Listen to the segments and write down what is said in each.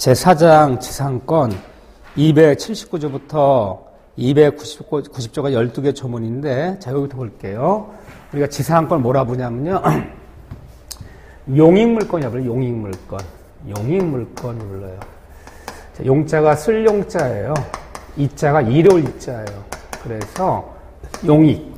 제4장 지상권 279조부터 290조가 12개 조문인데, 자, 여기부터 볼게요. 우리가 지상권 뭐라 부르냐면요. 용익물권이라고 불러요. 용익물권. 용익물권 불러요. 자, 용자가 쓸 용자예요. 이자가 이로울 이자예요. 그래서 용익.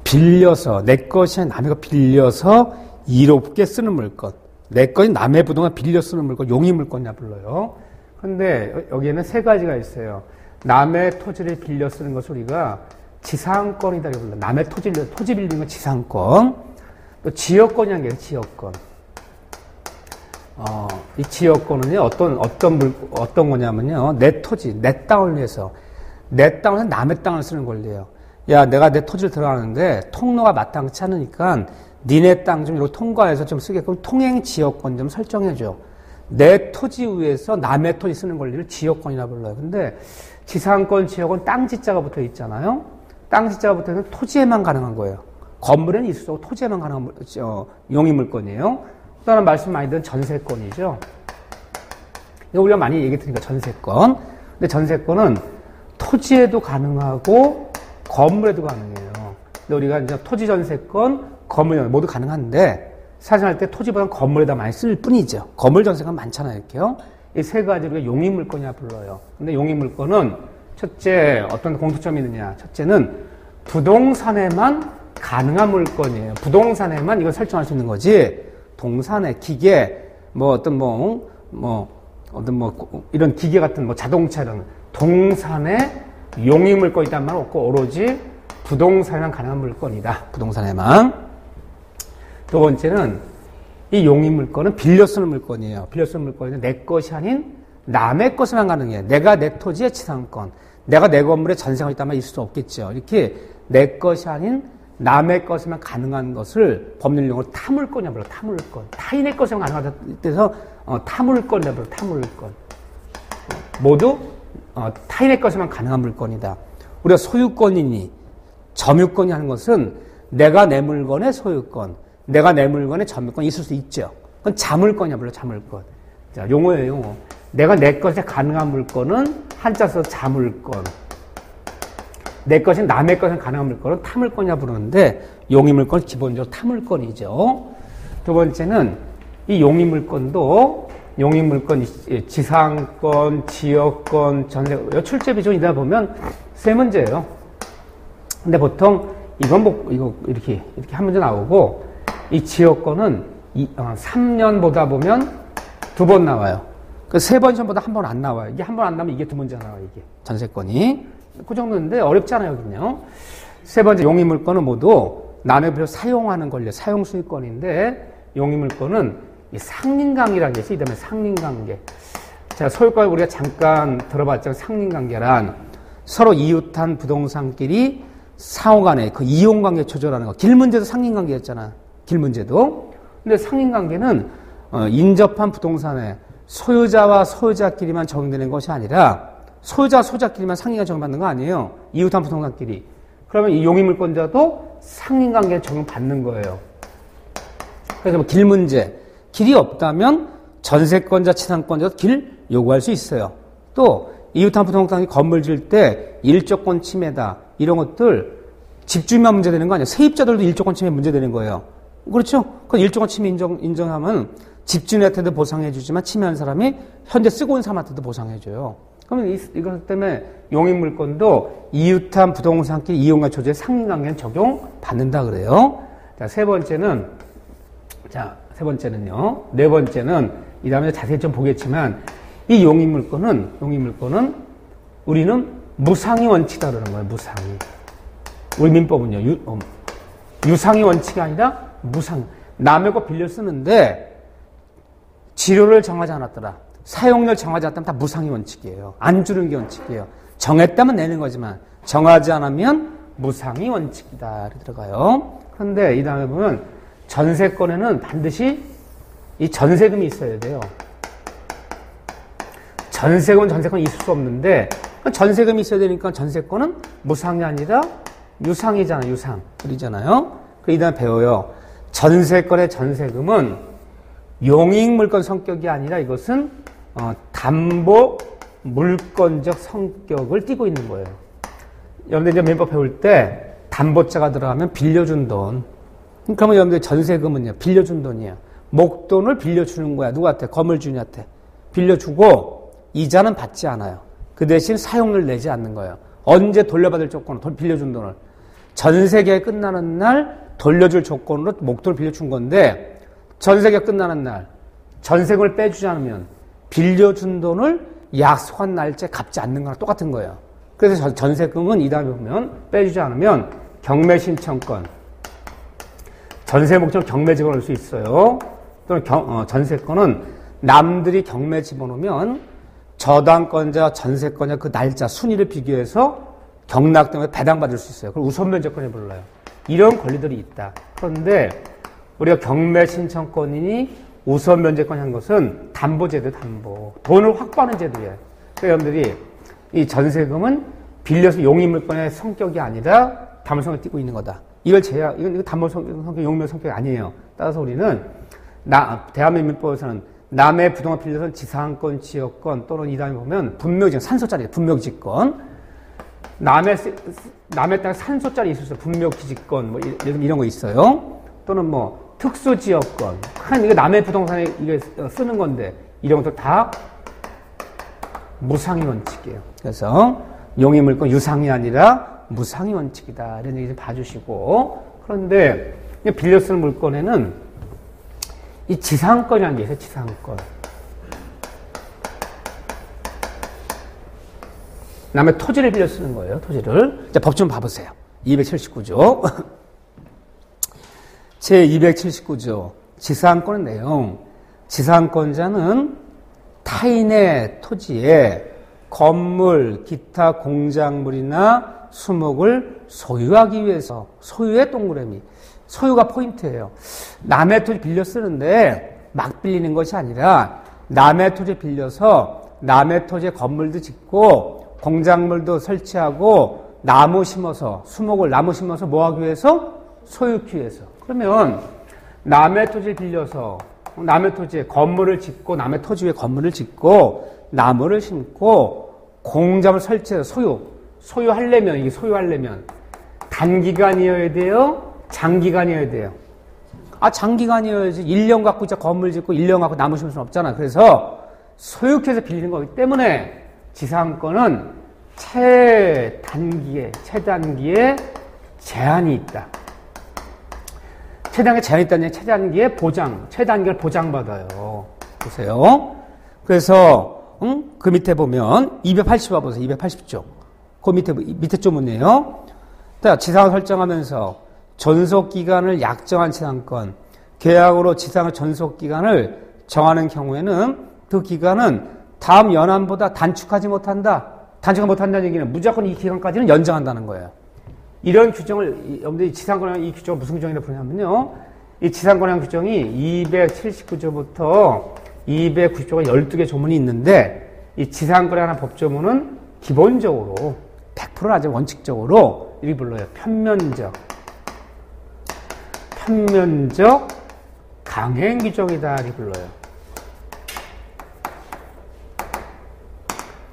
빌려서, 내 것이 아니라 남의 거 빌려서 이롭게 쓰는 물건. 내 것이 남의 부동산 빌려 쓰는 물건, 용익물권이라 불러요. 근데 여기에는 세 가지가 있어요. 남의 토지를 빌려 쓰는 것을 우리가 지상권이다 불러요. 남의 토지 빌리는 건 지상권. 또 지역권이라는 게 있어요. 지역권. 이 지역권은요, 어떤 거냐면요, 내 토지, 내 땅을 위해서, 내 땅을 남의 땅을 쓰는 권리예요. 야, 내가 내 토지를 들어가는데 통로가 마땅치 않으니까 니네 땅 좀 이렇게 통과해서 좀 쓰게끔 통행 지역권 좀 설정해줘. 내 토지 위에서 남의 토지 쓰는 권리를 지역권이라 불러요. 근데 지상권, 지역은 땅 지자가 붙어 있잖아요. 땅 지자가 붙어 있는 토지에만 가능한 거예요. 건물에는 있을 수 없고 토지에만 가능한 용익물권이에요. 또 하나 말씀 많이 드린 전세권이죠. 이거 우리가 많이 얘기 드리니까 전세권. 근데 전세권은 토지에도 가능하고 건물에도 가능해요. 근데 우리가 이제 토지 전세권, 건물 모두 가능한데 사실할 때 토지보다는 건물에다 많이 쓸 뿐이죠. 건물 전세가 많잖아요, 이렇게요. 이 세 가지를 우리가 용익물권이라 불러요. 근데 용익물권은 첫째 어떤 공통점이 있느냐? 첫째는 부동산에만 가능한 물건이에요. 부동산에만 이걸 설정할 수 있는 거지. 동산에 기계, 이런 기계 같은 자동차 이런 동산에 용익물권이 있단 말 없고 오로지 부동산에만 가능한 물건이다. 부동산에만. 두 번째는 이 용익물권은 빌려 쓰는 물건이에요. 빌려 쓰는 물건인데 내 것이 아닌 남의 것에만 가능해요. 내가 내 토지의 지상권, 내가 내 건물에 전세가 있다면 있을 수 없겠죠. 이렇게 내 것이 아닌 남의 것에만 가능한 것을 법률용어로 타물권이라고 불러요. 타물권. 타인의 것에만 가능하다 해서 타물권이라고 불러요. 타물권. 모두 타인의 것에만 가능한 물건이다. 우리가 소유권이니 점유권이 하는 것은 내가 내 물건의 소유권, 내가 내 물건의 점유권이 있을 수 있죠. 그건 자물권이야 불러. 자물권. 자, 용어예요. 용어. 내가 내 것에 가능한 물건은 한자 써서 자물권. 내 것이 남의 것에 가능한 물건은 타물권이라 부르는데 용익물권은 기본적으로 타물권이죠. 두 번째는 이 용익물권도 용익물권, 지상권, 지역권, 전세, 출제 비중이다 보면 세 문제예요. 근데 보통 이거 이렇게 한 문제 나오고 이 지역권은 3년 보다 보면 2번 나와요. 그 3번 시험보다 한 번 안 나와요. 이게 한 번 안 나오면 이게 2문제가 나와요. 이게 전세권이. 그 정도인데 어렵지 않아요, 여기는요. 세 번째 용익물권은 모두 남의 비로 사용하는 권리, 사용수익권인데 용익물권은 이 상린관계라는 게 있어요. 이 다음에 상린관계. 자, 소유권 우리가 잠깐 들어봤잖아요. 상린관계란 서로 이웃한 부동산끼리 상호간에 그 이용관계 조절하는 거. 길 문제도 상린관계였잖아. 길 문제도. 근데 상린관계는 인접한 부동산에 소유자와 소유자끼리만 적용되는 것이 아니라 소유자끼리만 상린관계 적용받는 거 아니에요. 이웃한 부동산끼리. 그러면 이 용익물권자도 상린관계에 적용받는 거예요. 그래서 길 문제. 길이 없다면 전세권자, 지상권자도 길 요구할 수 있어요. 또 이웃한 부동산이 건물 지을 때 일조권 침해다. 이런 것들 집주인만 문제되는 거 아니에요. 세입자들도 일조권 침해 문제되는 거예요. 그렇죠? 그건 일조권 침해 인정하면 집주인한테도 보상해주지만 침해한 사람이 현재 쓰고 있는 사람한테도 보상해줘요. 그러면 이것 때문에 용익물권도 이웃한 부동산끼리 이용과 조제의 상린관계는 적용받는다 그래요. 자, 세 번째는요. 네 번째는 이 다음에 자세히 좀 보겠지만 이 용익물권은 우리는 무상의 원칙이다 그러는 거예요. 무상의. 우리 민법은요. 유상의 원칙이 아니라 무상. 남의 거 빌려 쓰는데 지료를 정하지 않았더라. 사용료를 정하지 않았다면 다 무상의 원칙이에요. 안 주는 게 원칙이에요. 정했다면 내는 거지만 정하지 않으면 무상의 원칙이다. 이렇게 들어가요. 그런데 이 다음에 보면 전세권에는 반드시 이 전세금이 있어야 돼요. 전세권이 있을 수 없는데 전세금이 있어야 되니까 전세권은 무상이 아니라 유상이잖아요. 유상. 그러잖아요. 이 다음에 배워요. 전세권의 전세금은 용익물권 성격이 아니라 이것은 담보 물권적 성격을 띠고 있는 거예요. 여러분들 이제 민법 배울 때 담보자가 들어가면 빌려준 돈. 그러면 여러분들 전세금은요, 빌려준 돈이에요. 목돈을 빌려주는 거야. 누구한테? 건물주인한테. 빌려주고 이자는 받지 않아요. 그 대신 사용료를 내지 않는 거예요. 언제 돌려받을 조건으로 빌려준 돈을. 전세계획 끝나는 날 돌려줄 조건으로 목돈을 빌려준 건데 전세계획 끝나는 날 전세금을 빼주지 않으면 빌려준 돈을 약속한 날짜에 갚지 않는 거랑 똑같은 거예요. 그래서 전세금은 이 다음에 보면 빼주지 않으면 경매신청권, 전세 목적으로 경매 집어넣을 수 있어요. 또는 전세권은 남들이 경매 집어넣으면 저당권자, 전세권자 그 날짜, 순위를 비교해서 경락 때문에 배당받을 수 있어요. 그걸 우선면제권이 불러요. 이런 권리들이 있다. 그런데 우리가 경매신청권이니 우선면제권이 한 것은 담보제도, 담보. 돈을 확보하는 제도예요. 그러니까 여러분들이 이 전세금은 빌려서 용의물권의 성격이 아니라 담보성을 띠고 있는 거다. 이걸 이건 담보성격, 용의물 성격이 아니에요. 따라서 우리는 대한민국법에서는 남의 부동산 빌려서는 지상권, 지역권 또는 이 다음에 보면 분묘지권, 산소짜리, 분묘지권. 남의 땅에 산소짜리 있을 수 있어요. 분묘기지권, 뭐 이런 거 있어요. 또는 뭐 특수지역권. 이거 남의 부동산에 이게 쓰는 건데 이런 것도 다 무상의 원칙이에요. 그래서 용의물권 유상이 아니라 무상의 원칙이다. 이런 얘기 좀 봐주시고. 그런데 빌려 쓰는 물건에는 이 지상권이라는 게 있어요. 지상권. 남의 토지를 빌려 쓰는 거예요. 토지를. 자, 법 좀 봐보세요. 279조. 제279조. 지상권의 내용. 지상권자는 타인의 토지에 건물, 기타 공작물이나 수목을 소유하기 위해서, 소유의 동그라미. 소유가 포인트예요. 남의 토지 빌려 쓰는데 막 빌리는 것이 아니라 남의 토지 빌려서 남의 토지에 건물도 짓고 공작물도 설치하고 나무 심어서 수목을 나무 심어서 뭐 하기 위해서? 소유하기 위해서. 그러면 남의 토지를 빌려서 남의 토지에 건물을 짓고 남의 토지 위에 건물을 짓고 나무를 심고 공작물 설치해서 소유하려면 이게 소유하려면 단기간이어야 돼요? 장기간이어야 돼요? 장기간이어야지. 1년 갖고 진짜 건물 짓고 1년 갖고 나무 심을 수는 없잖아. 그래서 소유해서 빌리는 거기 때문에 지상권은 최단기에 제한이 있다. 최단기에 제한이 있다는 얘기, 최단기를 보장받아요. 보세요. 그래서, 그 밑에 보면, 280화 보세요. 280조. 그 밑에 조문이에요. 지상을 설정하면서 전속기간을 약정한 지상권, 계약으로 지상의 전속기간을 정하는 경우에는 그 기간은 다음 연한보다 단축하지 못한다. 단축하지 못한다는 얘기는 무조건 이 기간까지는 연장한다는 거예요. 이런 규정을, 여러분들이 지상권이라는 이 규정을 무슨 규정이라고 부르냐면요. 이 지상권이라는 규정이 279조부터 290조가 12개 조문이 있는데 이 지상권이라는 법조문은 기본적으로 100% 아주 원칙적으로 이렇게 불러요. 편면적 강행 규정이다 이렇게 불러요.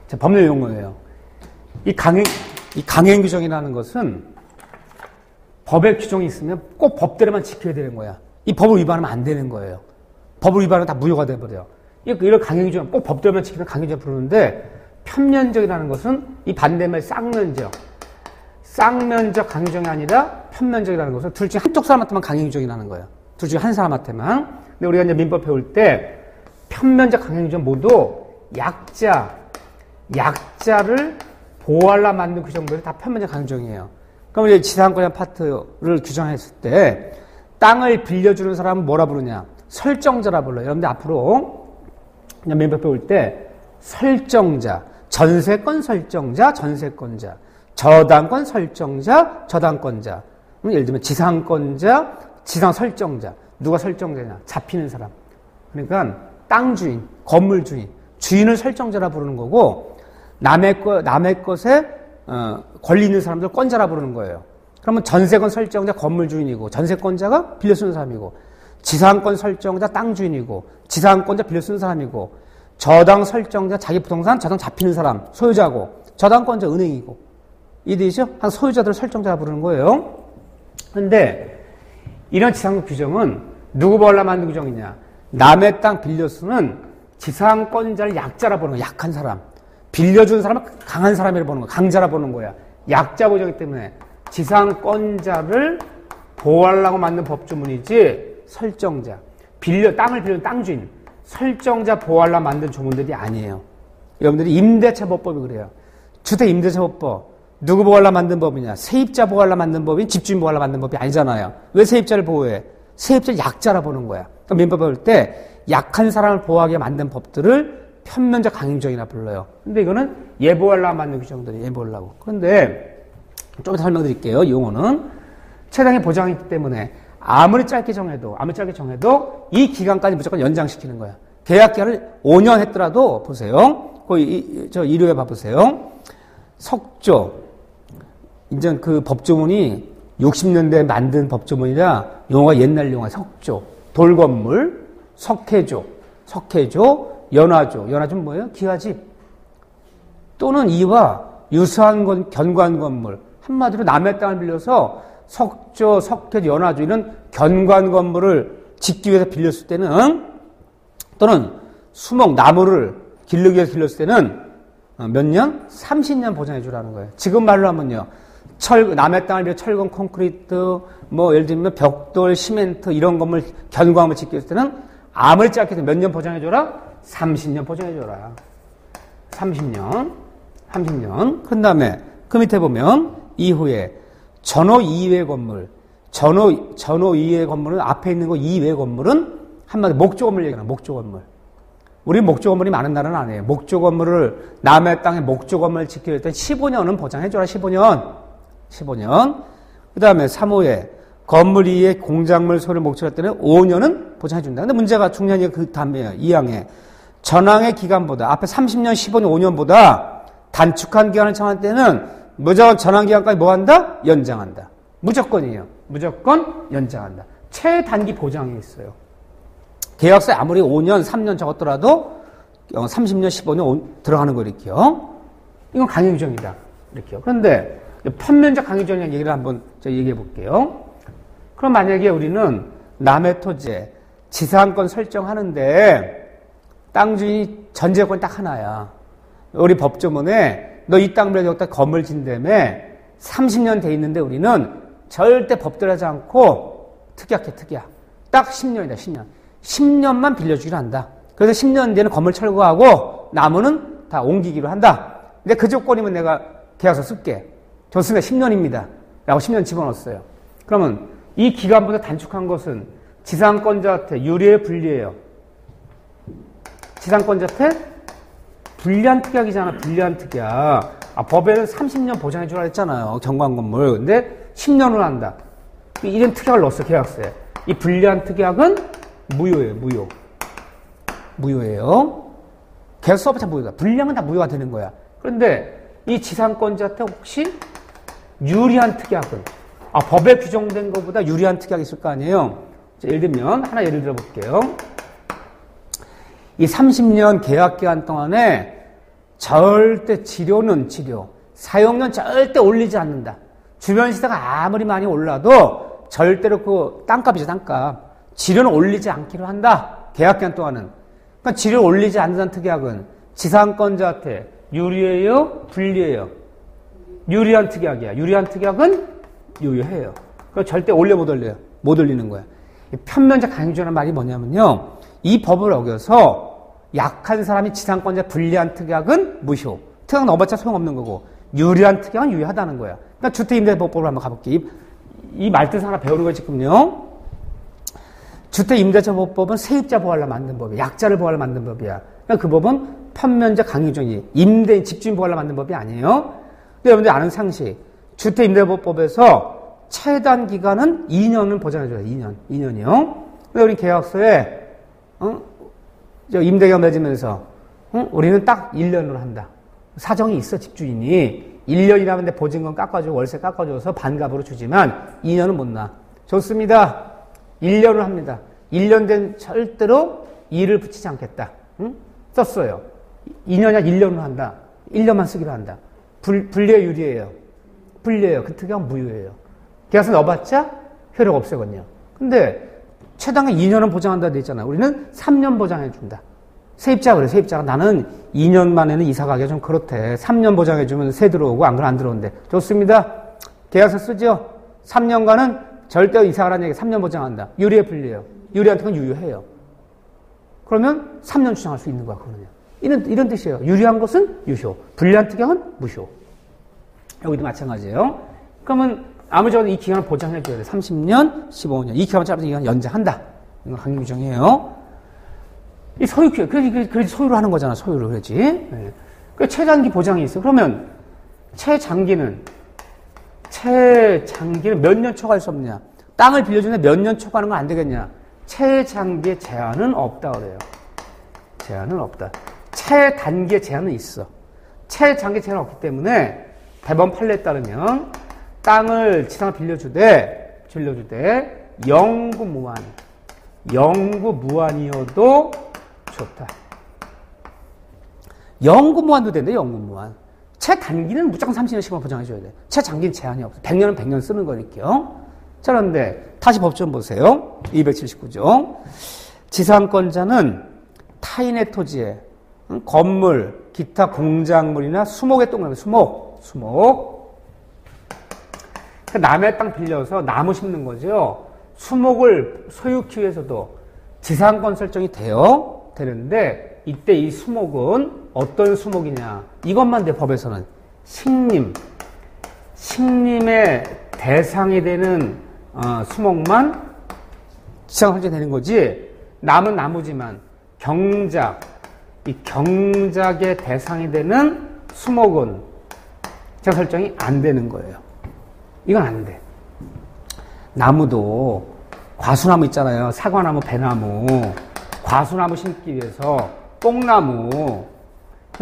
자, 법률 용어예요. 이 강행 규정이라는 것은 법의 규정이 있으면 꼭 법대로만 지켜야 되는 거야. 이 법을 위반하면 안 되는 거예요. 법을 위반하면 다 무효가 돼버려. 이런 강행 규정, 꼭 법대로만 지키면 강행 규정 부르는데 편면적이라는 것은 이 반대말 쌍면적 강행 규정이 아니라 편면적이라는 것은 둘 중에 한쪽 사람한테만 강행 규정이라는 거예요. 둘 중에 한 사람한테만. 근데 우리가 이제 민법 배울 때 편면적 강행 규정 모두 약자를 보호하려 만든 규정들이 다 편면적 강행 규정이에요. 그럼 이제 지상권이라는 파트를 규정했을 때 땅을 빌려주는 사람은 뭐라 부르냐? 설정자라 불러요. 여러분들 앞으로 그냥 민법 배울 때 설정자, 전세권 설정자, 전세권자, 저당권 설정자, 저당권자. 예를 들면 지상권자, 지상 설정자. 누가 설정자냐? 잡히는 사람. 그러니까 땅 주인, 건물 주인, 주인을 설정자라 부르는 거고 남의 것에 권리 있는 사람들 권자라 부르는 거예요. 그러면 전세권 설정자 건물 주인이고 전세권자가 빌려 쓰는 사람이고 지상권 설정자 땅 주인이고 지상권자 빌려 쓰는 사람이고 저당 설정자, 자기 부동산, 저당 잡히는 사람, 소유자고, 저당권자 은행이고. 이해되시죠? 한 소유자들 설정자 부르는 거예요. 근데 이런 지상권 규정은 누구 보호하려 만든 규정이냐? 남의 땅 빌려쓰는 지상권자를 약자라 보는 거야. 약한 사람. 빌려준 사람은 강한 사람이라 보는 거야. 강자라 보는 거야. 약자 보정이기 때문에 지상권자를 보호하려고 만든 법조문이지 설정자. 땅을 빌려준 땅주인. 설정자 보호하려고 만든 조문들이 아니에요. 여러분들이 임대차법법이 그래요. 주택임대차법법. 누구 보호하려고 만든 법이냐? 세입자 보호하려고 만든 법이 집주인 보호하려고 만든 법이 아니잖아요. 왜 세입자를 보호해? 세입자를 약자라 보는 거야. 그러니까 민법을 볼 때 약한 사람을 보호하게 만든 법들을 편면적 강행규정이라 불러요. 근데 이거는 예보하려고 만든 규정들이 예보하려고. 그런데 좀 더 설명드릴게요. 용어는 최당의 보장이기 때문에 아무리 짧게 정해도 이 기간까지 무조건 연장시키는 거야. 계약 기간을 5년 했더라도 보세요. 저 일요에 봐보세요. 석조. 이제 그 법조문이 60년대에 만든 법조문이라 용어가 옛날 용어야. 석조. 돌건물, 석회조, 연화조. 연화조는 뭐예요? 기와집. 또는 이와 유사한 견관 건물. 한마디로 남의 땅을 빌려서 석조, 석회조, 연화조 이런 견관 건물을 짓기 위해서 빌렸을 때는 또는 수목, 나무를 기르기 위해서 빌렸을 때는 몇 년? 30년 보장해 주라는 거예요. 지금 말로 하면요. 남의 땅을 빌려 철근, 콘크리트, 예를 들면 벽돌, 시멘트 이런 건물, 견관을 짓기 위해서 때는 아무리 짧게 해도 몇 년 보장해 줘라? 30년 보장해 줘라. 30년. 그런 다음에 그 밑에 보면 이후에 전호 이외 건물. 전호 이외 건물은 앞에 있는 거 이외 건물은 한마디 목조 건물 얘기하나. 목조 건물. 우리 목조 건물이 많은 나라는 아니에요. 목조 건물을 남의 땅에 목조 건물을 짓기 위해 15년은 보장해 줘라. 15년. 그 다음에 3호에 건물 2에 공작물 소를 목적할 때는 5년은 보장해 준다. 근데 문제가 중요한 게 그 다음에요. 2항에 전항의 기간보다 앞에 30년, 15년, 5년보다 단축한 기간을 정할 때는 무조건 전항 기간까지 뭐 한다? 연장한다. 무조건이에요. 무조건 연장한다. 최단기 보장이 있어요. 계약서에 아무리 5년, 3년 적었더라도 30년, 15년 들어가는 거 이렇게요. 이건 강행규정이다. 이렇게요. 그런데 편면적 강행규정이라는 얘기를 한번 얘기해 볼게요. 그럼 만약에 우리는 남의 토지에 지상권 설정하는데 땅 주인이 전제권 딱 하나야. 우리 법조문에 너 이 땅 빌려 여기다 건물 진다며 30년 돼 있는데 우리는 절대 법대로 하지 않고 특약해. 딱 10년이다. 10년만 빌려주기로 한다. 그래서 10년 뒤에는 건물 철거하고 나무는 다 옮기기로 한다. 근데 그 조건이면 내가 계약서 쓸게. 좋습니다. 10년입니다. 라고 10년 집어넣었어요. 그러면 이 기간보다 단축한 것은 지상권자한테 유리해요, 불리해요? 지상권자한테 불리한 특약이잖아. 불리한 특약. 법에는 30년 보장해 주라 했잖아요. 경관건물. 근데 10년을 한다. 이런 특약을 넣었어. 계약서에. 이 불리한 특약은 무효예요. 무효예요. 계약서 없이 무효다. 불리한 건 다 무효가 되는 거야. 그런데 이 지상권자한테 혹시 유리한 특약은 법에 규정된 것보다 유리한 특약이 있을 거 아니에요. 예를 들면 하나 예를 들어 볼게요. 이 30년 계약 기간 동안에 절대 사용료는 절대 올리지 않는다. 주변 시세가 아무리 많이 올라도 절대로 그 땅값이죠, 땅값. 지료는 올리지 않기로 한다. 계약 기간 동안은. 그러니까 지료를 올리지 않는다는 특약은 지상권자한테 유리해요? 불리해요? 유리한 특약이야. 유리한 특약은 유효해요. 그러니까 절대 올려 못 올려요. 못 올리는 거야. 편면적 강행규정이라는 말이 뭐냐면요. 이 법을 어겨서 약한 사람이 지상권자 불리한 특약은 무효. 특약 넣어봤자 소용없는 거고 유리한 특약은 유효하다는 거야. 그러니까 주택임대차법법을 한번 가볼게요. 이 말뜻 하나 배우는 거 지금요. 주택임대차법법은 세입자 보호하려 만든 법이야. 약자를 보호하려 만든 법이야. 그러니까 그 법은 편면적 강행규정이 임대인, 집주인 보호하려 만든 법이 아니에요. 근데 여러분들이 아는 상식. 주택임대법에서 최단 기간은 2년은 보장해줘요. 2년이요. 근데 우리 계약서에 임대계약 맺으면서 우리는 딱 1년으로 한다. 사정이 있어. 집주인이 1년이라는데 보증금 깎아주고 월세 깎아줘서 반값으로 주지만 2년은 못 나. 좋습니다. 1년을 합니다. 1년 된 절대로 일을 붙이지 않겠다. 썼어요. 2년이나 1년으로 한다. 1년만 쓰기로 한다. 불리해요, 유리해요? 불리해요. 그 특약은 무효예요. 계약서 넣어봤자 효력 없애거든요. 근데 최단가 2년은 보장한다 돼 있잖아요. 우리는 3년 보장해준다. 세입자가 그래, 세입자가. 나는 2년 만에는 이사 가기가 좀 그렇대. 3년 보장해주면 세 들어오고 안 그러면 안 들어오는데. 좋습니다. 계약서 쓰죠? 3년간은 절대 이사 가라는 얘기 3년 보장한다. 유리해, 불리해요? 유리한테 건 유효해요. 그러면 3년 주장할 수 있는 거야, 그거는요. 이런 뜻이에요. 유리한 것은 유효, 불리한 특약은 무효. 여기도 마찬가지예요. 그러면 아무쪼록 이 기간을 보장해줘야 돼. 30년, 15년. 이 기간만 짧아서 이 기간 연장한다. 이건 강력 규정이에요. 이 소유, 그래서 소유로 하는 거잖아, 소유로. 그러지. 네. 그 최단기 보장이 있어. 그러면 최장기는 몇 년 초과할 수 없느냐? 땅을 빌려주는데 몇 년 초과하는 건 안 되겠냐? 최장기의 제한은 없다 그래요. 제한은 없다. 최단기의 제한은 있어. 최장기 제한은 없기 때문에 대법원 판례에 따르면 땅을 지상을 빌려주되 영구무한이어도 좋다. 영구무한도 된대. 영구무한. 최단기는 무조건 30년씩만 보장해줘야 돼. 최장기는 제한이 없어. 100년은 100년 쓰는 거니까요. 자, 그런데 다시 법전 보세요. 279조. 지상권자는 타인의 토지에 건물, 기타 공작물이나 수목의 동네, 수목. 남의 땅 빌려서 나무 심는 거죠. 수목을 소유하기 위해서도 지상권 설정이 되는데 이때 이 수목은 어떤 수목이냐? 이것만 돼, 법에서는. 식림의 대상이 되는 수목만 지상 설정되는 거지. 남은 나무지만 이 경작의 대상이 되는 수목은 지상 설정이 안 되는 거예요. 이건 안 돼. 나무도 과수나무 있잖아요. 사과나무, 배나무. 과수나무 심기 위해서 뽕나무.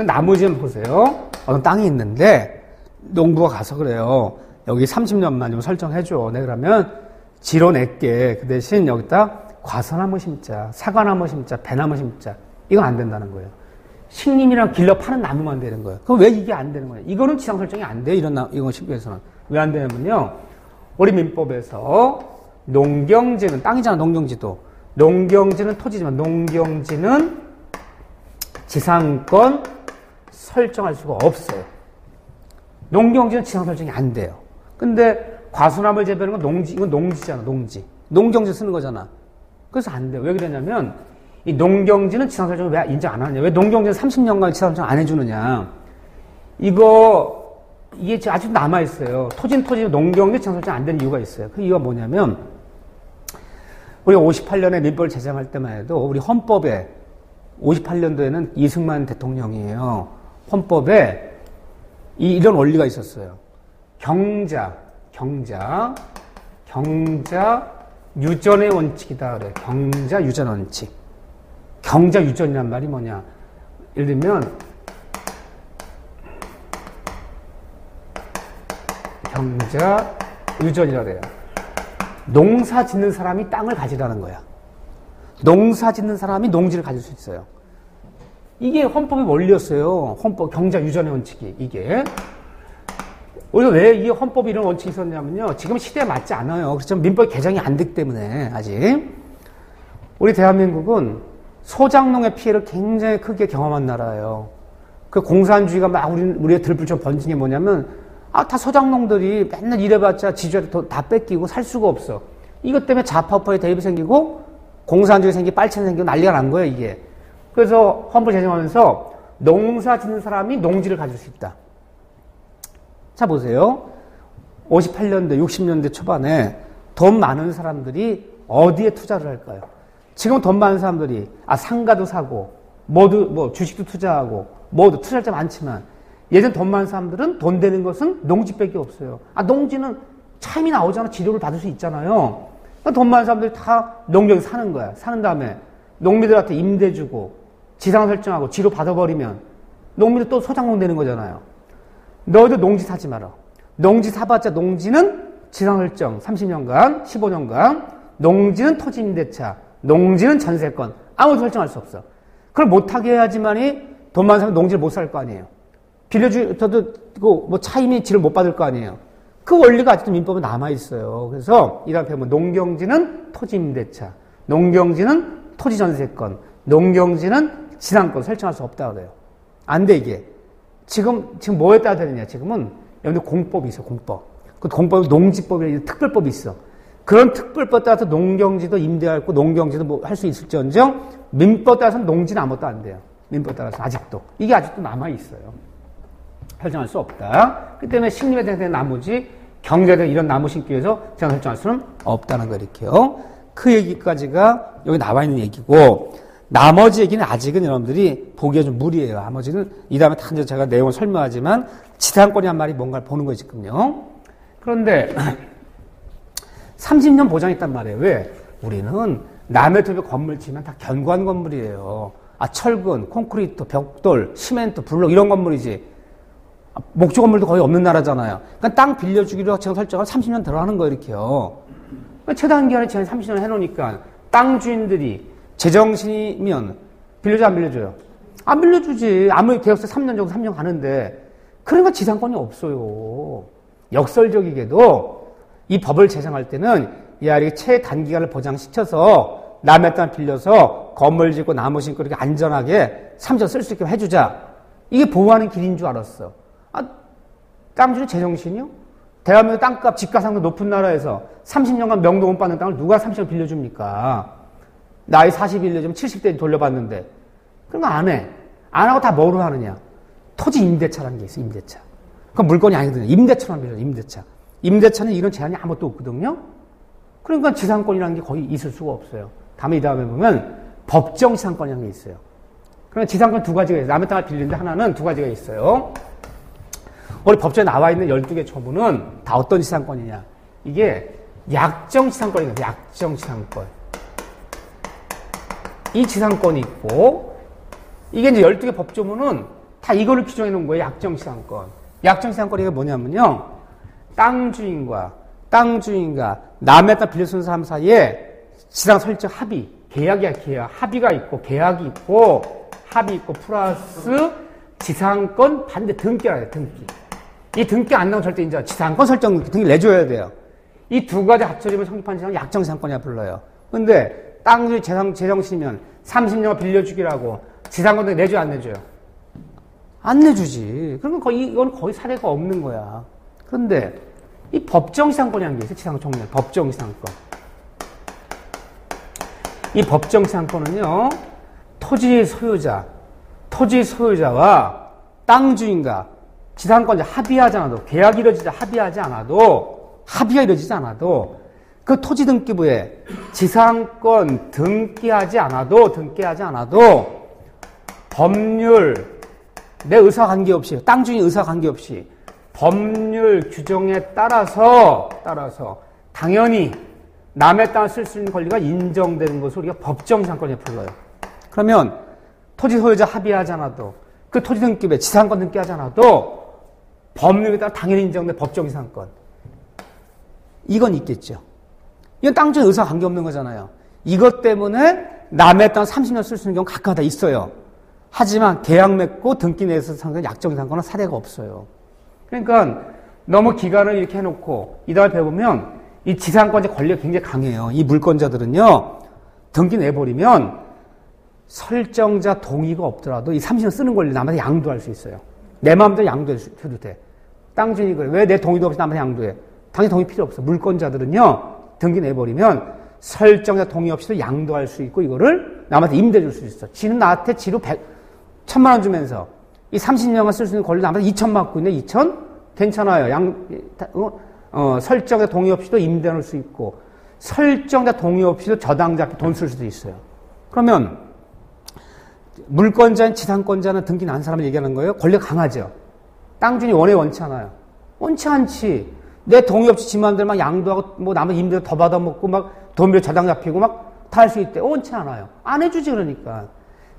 나무 좀 보세요. 어떤 땅이 있는데 농부가 가서 그래요. 여기 30년만 좀 설정해줘. 네, 그러면 지로 낼게. 그 대신 여기다 과수나무 심자, 사과나무 심자, 배나무 심자. 이건 안 된다는 거예요. 식림이랑 길러 파는 나무만 되는 거예요. 그럼 왜 이게 안 되는 거예요? 이거는 지상 설정이 안 돼요. 이건 심기 위해서는. 왜 안 되냐면요. 우리 민법에서 농경지는 땅이잖아. 농경지도. 농경지는 토지지만 농경지는 지상권 설정할 수가 없어요. 농경지는 지상 설정이 안 돼요. 근데 과수나무를 재배하는 건 이건 농지잖아. 농경지 쓰는 거잖아. 그래서 안 돼요. 왜 그러냐면 이 농경지는 지상 설정을 왜 인정 안 하느냐? 왜 농경지는 30년간 지상 설정 안 해주느냐? 이게 아직도 남아있어요. 토지는 농경지 지상 설정 안 되는 이유가 있어요. 그 이유가 뭐냐면, 우리가 58년에 민법을 제정할 때만 해도, 우리 헌법에, 58년도에는 이승만 대통령이에요. 헌법에 이런 원리가 있었어요. 경자 유전의 원칙이다 그래. 경자 유전 원칙. 경자 유전이란 말이 뭐냐? 예를 들면, 경자 유전이라 그래요. 농사 짓는 사람이 땅을 가지라는 거야. 농사 짓는 사람이 농지를 가질 수 있어요. 이게 헌법의 원리였어요. 헌법, 경자 유전의 원칙이. 이게. 우리가 왜 이 헌법에 이런 원칙이 있었냐면요. 지금 시대에 맞지 않아요. 그렇지만 민법 개정이 안 됐기 때문에, 아직. 우리 대한민국은 소작농의 피해를 굉장히 크게 경험한 나라예요. 그 공산주의가 막 우리의 들불처럼 번진 게 뭐냐면, 다 소작농들이 맨날 일해봤자 지주한테 다 뺏기고 살 수가 없어. 이것 때문에 좌파우파의 대립이 생기고, 공산주의 생기고, 빨치는 생기고 난리가 난 거예요, 이게. 그래서 헌법 제정하면서 농사 짓는 사람이 농지를 가질 수 있다. 자, 보세요. 58년대, 60년대 초반에 돈 많은 사람들이 어디에 투자를 할까요? 지금 돈 많은 사람들이, 상가도 사고, 주식도 투자하고, 투자할 때 많지만, 예전 돈 많은 사람들은 돈 되는 것은 농지밖에 없어요. 농지는 차임이 나오잖아. 지료를 받을 수 있잖아요. 돈 많은 사람들이 다 농경에 사는 거야. 사는 다음에 농민들한테 임대 주고, 지상 설정하고, 지료 받아버리면, 농민들 또 소작농 되는 거잖아요. 너희도 농지 사지 마라. 농지 사봤자 농지는 지상 설정 30년간, 15년간, 농지는 토지 임대차, 농지는 전세권, 아무도 설정할 수 없어. 그걸 못하게 해야지만이 돈 많은 사람이 농지를 못 살 거 아니에요. 빌려주셔도 뭐 차임이 지를 못 받을 거 아니에요. 그 원리가 아직도 민법에 남아있어요. 그래서 이 다음에 보면 농경지는 토지임대차, 농경지는 토지전세권, 농경지는 지상권 설정할 수 없다고 그래요. 안 돼, 이게. 지금 뭐에 따라 되느냐. 지금은 여러분들 공법이 있어요, 공법. 그 공법이 농지법이라는 특별법이 있어. 그런 특별법 따라서 농경지도 임대할 거, 농경지도 뭐 할 수 있을지언정 민법 따라서는 농지는 아무것도 안 돼요. 민법 따라서 아직도. 이게 아직도 남아있어요. 설정할 수 없다. 그 때문에 식림에 대한 나무지, 경제에 대한 이런 나무 심기 위해서 제가 설정할 수는 없다는 거 이렇게요. 그 얘기까지가 여기 나와 있는 얘기고, 나머지 얘기는 아직은 여러분들이 보기에 좀 무리예요. 나머지는 이 다음에 다 이제 제가 내용을 설명하지만 지상권이 한 말이 뭔가를 보는 거지, 지금요. 그런데 30년 보장이 있단 말이에요. 왜? 우리는 남의 집에 건물 지면 다 견고한 건물이에요. 철근, 콘크리트, 벽돌, 시멘트, 블록 이런 건물이지. 목조 건물도 거의 없는 나라잖아요. 그러니까 땅 빌려주기로 제가 설정을 30년 들어가는 거예요, 이렇게요. 그러니까 최단기간에 제가 30년 해놓으니까 땅 주인들이 제정신이면 빌려줘, 안 빌려줘요? 안 빌려주지. 아무리 계약서 3년 정도 3년 가는데. 그러니까 지상권이 없어요. 역설적이게도 이 법을 제정할 때는 이렇게 최단기간을 보장시켜서 남의 땅 빌려서 건물 짓고 나무 심고 이렇게 안전하게 3년 쓸 수 있게 해주자. 이게 보호하는 길인 줄 알았어. 땅주는 제정신이요? 대한민국 땅값, 집가상도 높은 나라에서 30년간 명도 못 받는 땅을 누가 30년 빌려줍니까? 나이 40일 빌려주면 70대 돌려받는데. 그런 거 안 해. 안 하고 다 뭐로 하느냐? 토지 임대차라는 게 있어, 임대차. 그건 물건이 아니거든요. 임대차만 빌려줘, 임대차. 임대차는 이런 제한이 아무것도 없거든요? 그러니까 지상권이라는 게 거의 있을 수가 없어요. 다음에 이 다음에 보면 법정 지상권이라는 게 있어요. 그러니까 지상권 두 가지가 있어요. 남의 땅을 빌리는데 하나는 두 가지가 있어요. 우리 법조에 나와 있는 12개 처분은 다 어떤 지상권이냐. 이게 약정 지상권이거든요. 약정 지상권. 이 지상권이 있고, 이게 이제 12개 법조문은 다 이거를 규정해 놓은 거예요. 약정 지상권. 약정 지상권이 뭐냐면요. 땅 주인과 남의 땅 빌려 쓰는 사람 사이에 지상 설정 합의, 계약이야, 계약. 합의가 있고, 계약이 있고, 합의 있고, 플러스 지상권 반대 등기라 해요, 등기. 이 등기 안 나오면 절대 이제 지상권 설정 등기 내줘야 돼요. 이 두 가지 합쳐지면 성립한 지상은 약정 지상권이라 불러요. 근데 땅주의 제정신이면 30년 빌려주기라고 지상권 등기 내줘요, 안 내줘요? 안 내주지. 그러면 이건 거의 사례가 없는 거야. 그런데 이 법정 지상권이라는 게 있어요. 지상권 종류. 법정 지상권. 이 법정 지상권은요, 토지 소유자와 땅 주인과 지상권자 합의하지 않아도, 계약이 이루어지지 합의가 이루어지지 않아도, 그 토지 등기부에 지상권 등기하지 않아도, 법률, 내 의사 관계없이, 땅 주인 의사 관계없이, 법률 규정에 따라서, 당연히 남의 땅을 쓸 수 있는 권리가 인정되는 것을 우리가 법정 지상권이라고 불러요. 그러면, 토지 소유자 합의하지 않아도, 그 토지 등기부에 지상권 등기하지 않아도, 법률에 따라 당연히 인정된 법정 지상권. 이건 있겠죠. 이건 땅주인 의사가 관계없는 거잖아요. 이것 때문에 남의 땅 30년 쓸 수 있는 경우 가까다 있어요. 하지만 계약 맺고 등기 내에서 상관 약정 지상권은 사례가 없어요. 그러니까 너무 기간을 이렇게 해놓고 이 다음에 배우면 이 지상권자 권리가 굉장히 강해요. 이 물권자들은요. 등기 내버리면 설정자 동의가 없더라도 이 30년 쓰는 권리 남한테 양도할 수 있어요. 내 마음대로 양도해도 돼. 땅 주인이 그래. 왜 내 동의도 없이 남한테 양도해? 당연히 동의 필요 없어. 물권자들은요. 등기 내버리면 설정자 동의 없이도 양도할 수 있고 이거를 남한테 임대 줄 수 있어. 지는 나한테 지로 1,000만 원 주면서 이 30년간 쓸 수 있는 권리 남한테 2,000 받고 있네. 2,000? 괜찮아요. 설정자 동의 없이도 임대할 수 있고 설정자 동의 없이도 저당자 앞에 돈 쓸 수도 있어요. 그러면 물권자인 지상권자는 등기 난 사람을 얘기하는 거예요. 권리가 강하죠. 땅 주인이 원치 않아요. 원치 않지. 내 동의 없이 지 마음대로 막 양도하고 뭐 남의 임대료 더 받아먹고 막 돈 빌려 저당 잡히고 막 다 할 수 있대. 원치 않아요. 안 해주지 그러니까.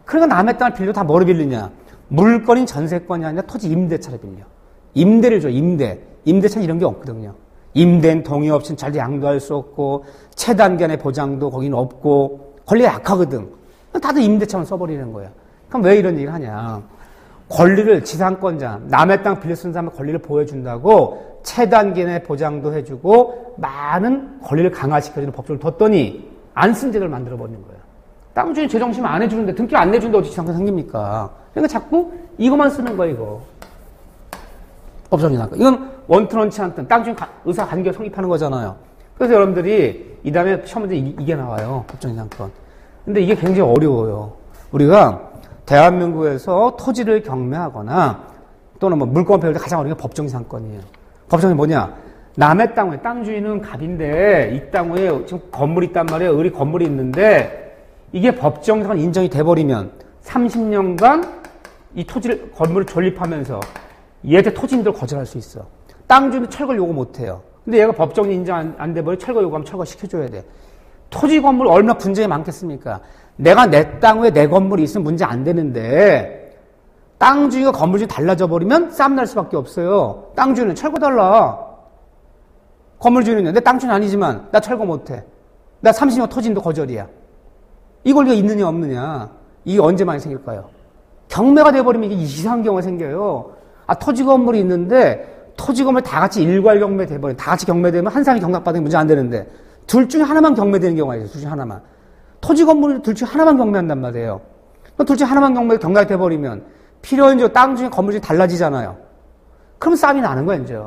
그러니까 남의 땅을 빌려 다 뭐로 빌리냐. 물건인 전세권이 아니라 토지 임대차를 빌려. 임대를 줘. 임대차는 이런 게 없거든요. 임대인 동의 없이는 절대 양도할 수 없고 최단기간의 보장도 거기는 없고 권리가 약하거든. 다들 임대차만 써버리는 거야. 그럼 왜 이런 얘기를 하냐. 권리를 지상권자, 남의 땅 빌려 쓰는 사람의 권리를 보여준다고 최단계 내 보장도 해주고 많은 권리를 강화시켜주는 법조를 뒀더니 안 쓴 제도를 만들어버리는 거예요. 땅 주인 제정신 안 해주는데 등기 안 내주는데 어디 지상권 생깁니까? 그러니까 자꾸 이것만 쓰는 거예요, 이거. 법정지상권. 이건 원튼 원치 않든 땅 주인 의사 관계 성립하는 거잖아요. 그래서 여러분들이 이 다음에 시험 문제 이게 나와요. 법정지상권. 근데 이게 굉장히 어려워요. 우리가 대한민국에서 토지를 경매하거나 또는 뭐 물건 배울 때 가장 어려운 게 법정지상권이에요. 법정이 뭐냐? 남의 땅에 땅 주인은 갑인데 이 땅에 지금 건물이 있단 말이에요. 을이 건물이 있는데 이게 법정지상권 인정이 돼버리면 30년간 이 토지를 건물을 존립하면서 얘한테 토지인들 거절할 수 있어. 땅 주인은 철거를 요구 못해요. 근데 얘가 법정 인정 안 돼버려 철거 요구하면 철거 시켜줘야 돼. 토지 건물 얼마나 분쟁이 많겠습니까? 내가 내 땅 위에 내 건물이 있으면 문제 안 되는데 땅 주인과 건물 주인이 달라져 버리면 싸움 날 수밖에 없어요. 땅 주인은 철거 달라. 건물 주인은 내 땅 주인 아니지만 나 철거 못해. 나 30년 토지인도 거절이야. 이 권리가 있느냐 없느냐. 이게 언제 많이 생길까요? 경매가 돼버리면 이게 이상한 경우가 생겨요. 아, 토지 건물이 있는데 토지 건물 다 같이 일괄 경매 돼버리면 다 같이 경매되면 한 사람이 경락받으면 문제 안 되는데 둘 중에 하나만 경매되는 경우가 있어요. 둘 중에 하나만. 토지 건물이 둘 중에 하나만 경매한단 말이에요. 둘 중에 하나만 경락이 돼버리면 필요한 땅 중에 건물 중에 달라지잖아요. 그럼 싸움이 나는 거야, 이제.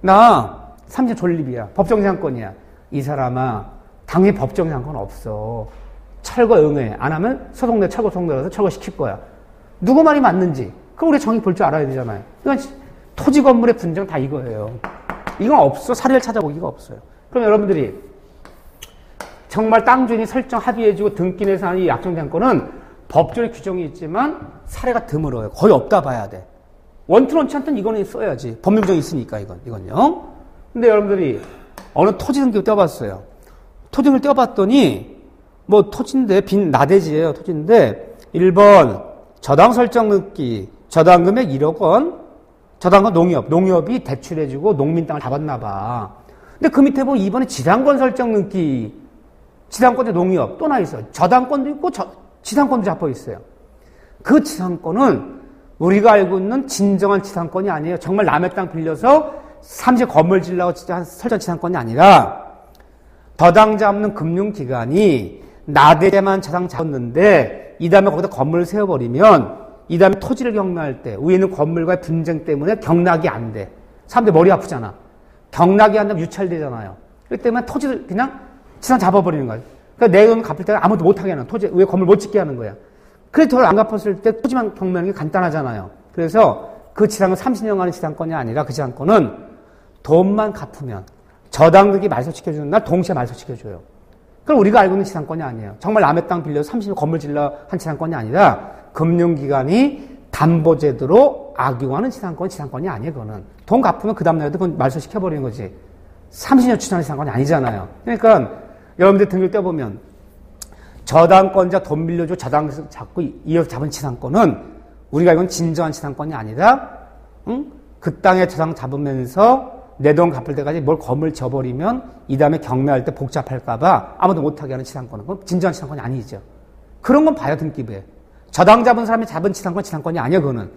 나 30년 존립이야. 법정지상권이야. 이 사람아, 당연히 법정지상권 없어. 철거 응해. 안 하면 소송내 철거 소송내라서 철거시킬 거야. 누구 말이 맞는지. 그럼 우리 정의 볼 줄 알아야 되잖아요. 그러니까 토지 건물의 분쟁 다 이거예요. 이건 없어. 사례를 찾아보기가 없어요. 그럼 여러분들이 정말 땅 주인이 설정 합의해주고 등기 내서 하는 이 약정지상권은 법적인 규정이 있지만 사례가 드물어요. 거의 없다 봐야 돼. 원튼 원치 않든 이거는 써야지. 법률 규정이 있으니까 이건요. 근데 여러분들이 어느 토지 등기를 떼어봤어요. 토지 등기를 떼어봤더니 뭐 토지인데 빈 나대지예요. 토지인데 1번 저당 설정 등기 저당 금액 1억 원 저당은 농협이 대출해주고 농민 땅을 잡았나 봐. 근데 그 밑에 보면 2번에 지상권 설정 등기 지상권에 농협 또 나 있어. 저당권도 있고 지상권도 잡혀 있어요. 그 지상권은 우리가 알고 있는 진정한 지상권이 아니에요. 정말 남의 땅 빌려서 30 건물 지으려고 설정 지상권이 아니라 저당 잡는 금융기관이 나대에만 저당 잡았는데 이 다음에 거기다 건물을 세워버리면 이 다음에 토지를 경락할 때 위에 있는 건물과의 분쟁 때문에 경락이 안 돼. 사람들 머리 아프잖아. 경락이 안 되면 유찰되잖아요. 그렇기 때문에 토지를 그냥 지상 잡아버리는 거예요. 그러니까 내 돈 갚을 때 아무도 못하게 하는 토지 위에 건물 못 짓게 하는 거야. 그래서 돈을 안 갚았을 때 토지만 경매하는 게 간단하잖아요. 그래서 그 지상은 30년간의 지상권이 아니라 그 지상권은 돈만 갚으면 저당득이 말소시켜주는 날 동시에 말소시켜줘요. 그럼 우리가 알고 있는 지상권이 아니에요. 정말 남의 땅 빌려서 30년 건물 질러 한 지상권이 아니라 금융기관이 담보제도로 악용하는 지상권이 아니에요. 그거는 돈 갚으면 그 다음날에도 그건 말소시켜버리는 거지. 30년 추천의 지상권이 아니잖아요. 그러니까 여러분들 등을 떼보면 저당권자 돈 빌려줘 저당에서 잡고 이어서 잡은 지상권은 우리가 이건 진정한 지상권이 아니라 그 땅에 저당 잡으면서 내 돈 갚을 때까지 뭘 건물 져버리면 이 다음에 경매할 때 복잡할까봐 아무도 못하게 하는 지상권은 그건 진정한 지상권이 아니죠. 그런 건 봐요. 등기부에. 저당 잡은 사람이 잡은 지상권이 아니야. 그거는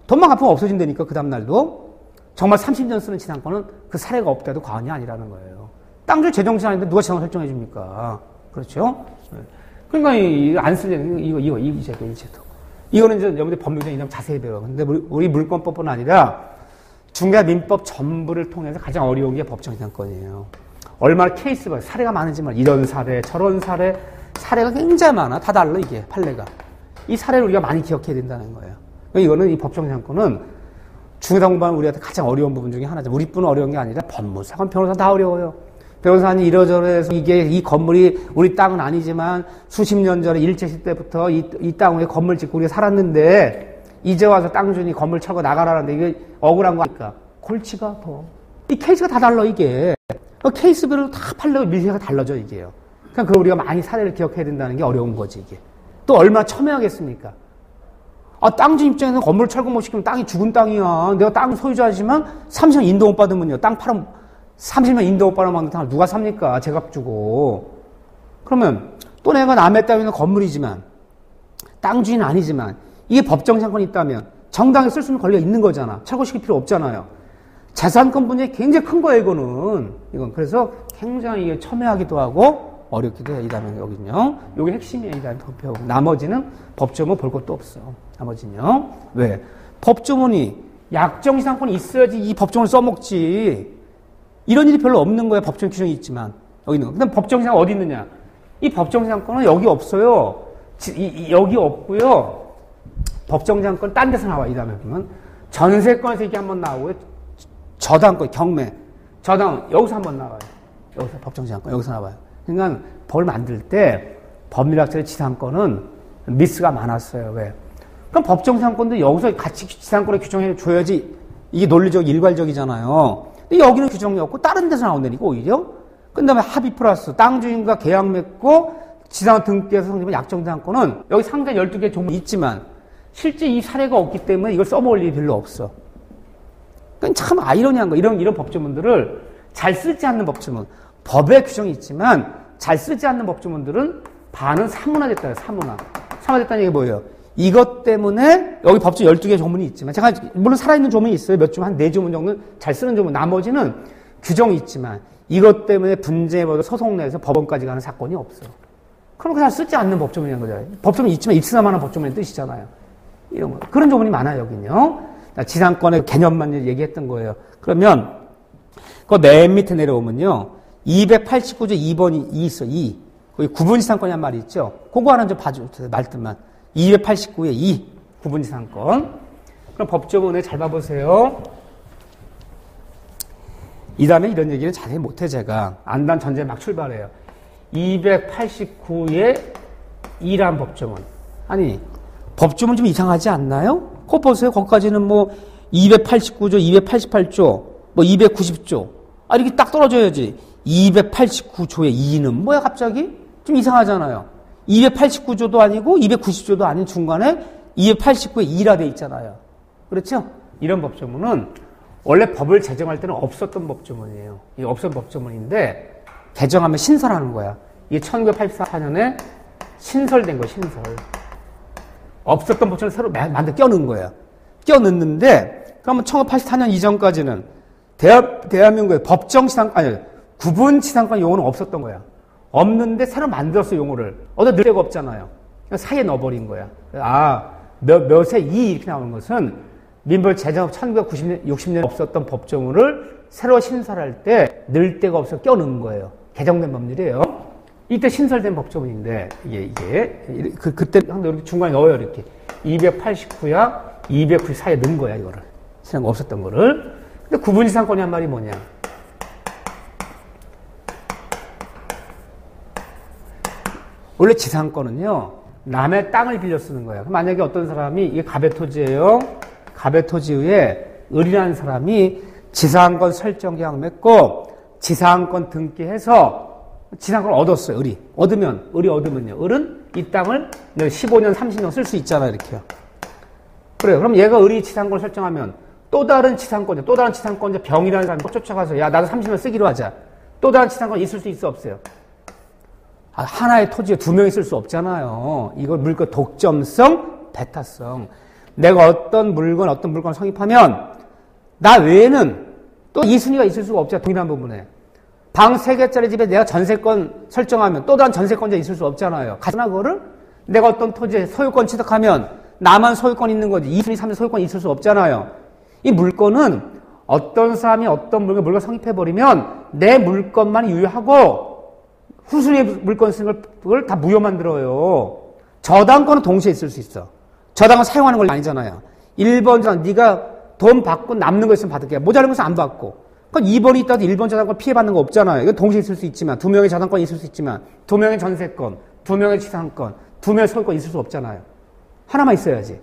돈만 갚으면 없어진다니까. 그 다음날도 정말 30년 쓰는 지상권은 그 사례가 없다도 과언이 아니라는 거예요. 땅주 재정신 아닌데 누가 지상권 설정해 줍니까? 그렇죠? 그러니까 이거 안 쓰려는 이 제도. 이거는 이제 여러분들 법률적인 이름 자세히 배워. 근데 우리 물권법뿐 아니라 중개사 민법 전부를 통해서 가장 어려운 게 법정지상권이에요. 얼마나 케이스가 사례가 많은지만 이런 사례, 저런 사례가 굉장히 많아. 다 달라 이게 판례가. 이 사례를 우리가 많이 기억해야 된다는 거예요. 이거는 이 법정지상권은 중개사 공부하는 우리한테 가장 어려운 부분 중에 하나죠. 우리뿐 어려운 게 아니라 법무사건, 변호사 다 어려워요. 변호사는 이러저러해서 이 건물이 우리 땅은 아니지만 수십 년 전에 일제시대부터 이 땅 위에 건물 짓고 우리가 살았는데 이제 와서 땅 주인이 건물 차고 나가라는데 이게 억울한 거 아닐까? 골치가 아파. 이 케이스가 다 달라 이게. 케이스별로 다 판례가 밀세가 달라져 이게요. 그러니까 그 우리가 많이 사례를 기억해야 된다는 게 어려운 거지 이게. 또 얼마나 첨예하겠습니까? 땅 주인 입장에서 건물 철거 못 시키면 땅이 죽은 땅이야. 내가 땅 소유자지만 30년 인도 못 받으면요. 땅 팔아 30년 인도 못 받으면 땅을 누가 삽니까? 제값 주고. 그러면 또 내가 남의 땅에 있는 건물이지만 땅 주인은 아니지만 이게 법정지상권이 있다면 정당하게 쓸 수 있는 권리가 있는 거잖아. 철거시킬 필요 없잖아요. 재산권 분쟁이 굉장히 큰 거예요, 이건. 그래서 굉장히 이게 첨예하기도 하고 어렵기도 해요. 이 다음에 여기는요. 이게 핵심이에요. 이 다음에 더 배우고. 나머지는 법조문 볼 것도 없어. 나머지는요. 왜? 법조문이 약정지상권이 있어야지 이 법조문을 써먹지. 이런 일이 별로 없는 거야. 법정 규정이 있지만. 여기 있는 거. 근데 법정지상권 어디 있느냐? 이 법정지상권은 여기 없어요. 여기 없고요. 법정지상권 딴 데서 나와. 이 다음에 보면 전세권에서 이게 한번 나오고요. 저당권, 경매. 저당 여기서 한번 나와요. 여기서 법정지상권 여기서 나와요. 그러니까 법을 만들 때 법률학자의 지상권은 미스가 많았어요. 왜? 그럼 법정지상권도 여기서 같이 지상권을 규정해 줘야지 이게 논리적 일괄적이잖아요. 근데 여기는 규정이 없고 다른 데서 나온다니까 오히려. 그 다음에 합의 플러스 땅 주인과 계약 맺고 지상 등기에서 성립한 약정지상권은 여기 상자 12개 종목이 있지만 실제 이 사례가 없기 때문에 이걸 써먹을 일이 별로 없어. 그러니까 참 아이러니한 거. 이런 법조문들을 잘 쓰지 않는 법조문. 법에 규정이 있지만 잘 쓰지 않는 법조문들은 반은 사문화됐다. 사문화됐다는 얘기 뭐예요? 이것 때문에 여기 법조 12개 조문이 있지만 제가 물론 살아있는 조문이 있어요. 몇 조문, 한 4조문 정도는 잘 쓰는 조문. 나머지는 규정이 있지만 이것 때문에 분쟁에 벌어 소송 내에서 법원까지 가는 사건이 없어. 그럼 그냥 쓰지 않는 법조문이라는 거죠. 법조문이 있지만 있으나마나 법조문의 뜻이잖아요. 이런 거. 그런 조문이 많아요, 여기는요. 지상권의 개념만 얘기했던 거예요. 그러면 그 맨 밑에 내려오면요. 289조 2번이 있어. 2. 거기 구분지상권이란 말이 있죠. 그거 하나 좀 봐주세요. 말뜻만. 289에 2. 구분지상권. 그럼 법조문에 잘 봐보세요. 이 다음에 이런 얘기는 자세히 못해 제가. 안단 전제 막 출발해요. 289에 2란 법조문. 아니 법조문 좀 이상하지 않나요? 그거 보세요. 거기까지는 뭐 289조, 288조, 뭐 290조. 아 이렇게 딱 떨어져야지. 289조의 2는 뭐야 갑자기? 좀 이상하잖아요. 289조도 아니고 290조도 아닌 중간에 289에 2라 돼 있잖아요. 그렇죠? 이런 법조문은 원래 법을 제정할 때는 없었던 법조문이에요. 이게 없었던 법조문인데 개정하면 신설하는 거야. 이게 1984년에 신설된 거예요. 신설. 없었던 법조문을 새로 만들어 껴넣은 거예요. 껴넣는데 그러면 1984년 이전까지는 대한민국의 구분지상권 용어는 없었던 거야. 없는데 새로 만들었어 용어를. 어디 넣을 데가 없잖아요. 사이에 넣어버린 거야. 몇에 2 이렇게 나오는 것은 민법 제정업 1960년 없었던 법조문을 새로 신설할 때 넣을 데가 없어서 껴넣은 거예요. 개정된 법률이에요. 이때 신설된 법조문인데 그때 이렇게 중간에 넣어요. 이렇게 289야 290 사이에 넣은 거야. 이거를 신상 없었던 거를. 근데 구분지상권이란 말이 뭐냐? 원래 지상권은요 남의 땅을 빌려 쓰는 거예요. 만약에 어떤 사람이 이게 갑의토지예요. 갑의토지에 을이라는 사람이 지상권 설정 계약 맺고 지상권 등기해서 지상권을 얻었어요. 을이 얻으면요. 을은 이 땅을 15년, 30년 쓸 수 있잖아요. 이렇게요. 그래요. 그럼 얘가 을이 지상권을 설정하면 또 다른 지상권자 병이라는 사람이 쫓아가서 야 나도 30년 쓰기로 하자. 또 다른 지상권이 있을 수 있어 없어요? 하나의 토지에 2명이 쓸 수 없잖아요. 이걸 물건 독점성, 배타성. 내가 어떤 물건을 성립하면 나 외에는 또 이순위가 있을 수가 없잖아. 동일한 부분에. 방 3개짜리 집에 내가 전세권 설정하면 또 다른 전세권자 있을 수 없잖아요. 가잖아 그거를? 내가 어떤 토지에 소유권 취득하면 나만 소유권 있는 거지. 2순위, 3순위 소유권이 있을 수 없잖아요. 이 물건은 어떤 사람이 어떤 물건 성립해버리면 내 물건만 유효하고 후순위 물건 쓰는 걸 다 무효 만들어요. 저당권은 동시에 있을 수 있어. 저당은 사용하는 걸 아니잖아요. 1번 저당, 네가 돈 받고 남는 거 있으면 받을게. 모자란 것은 안 받고. 그러니까 2번이 있다도 1번 저당권 피해받는 거 없잖아요. 이건 동시에 있을 수 있지만, 2명의 저당권이 있을 수 있지만, 2명의 전세권, 2명의 지상권, 2명의 소유권이 있을 수 없잖아요. 하나만 있어야지.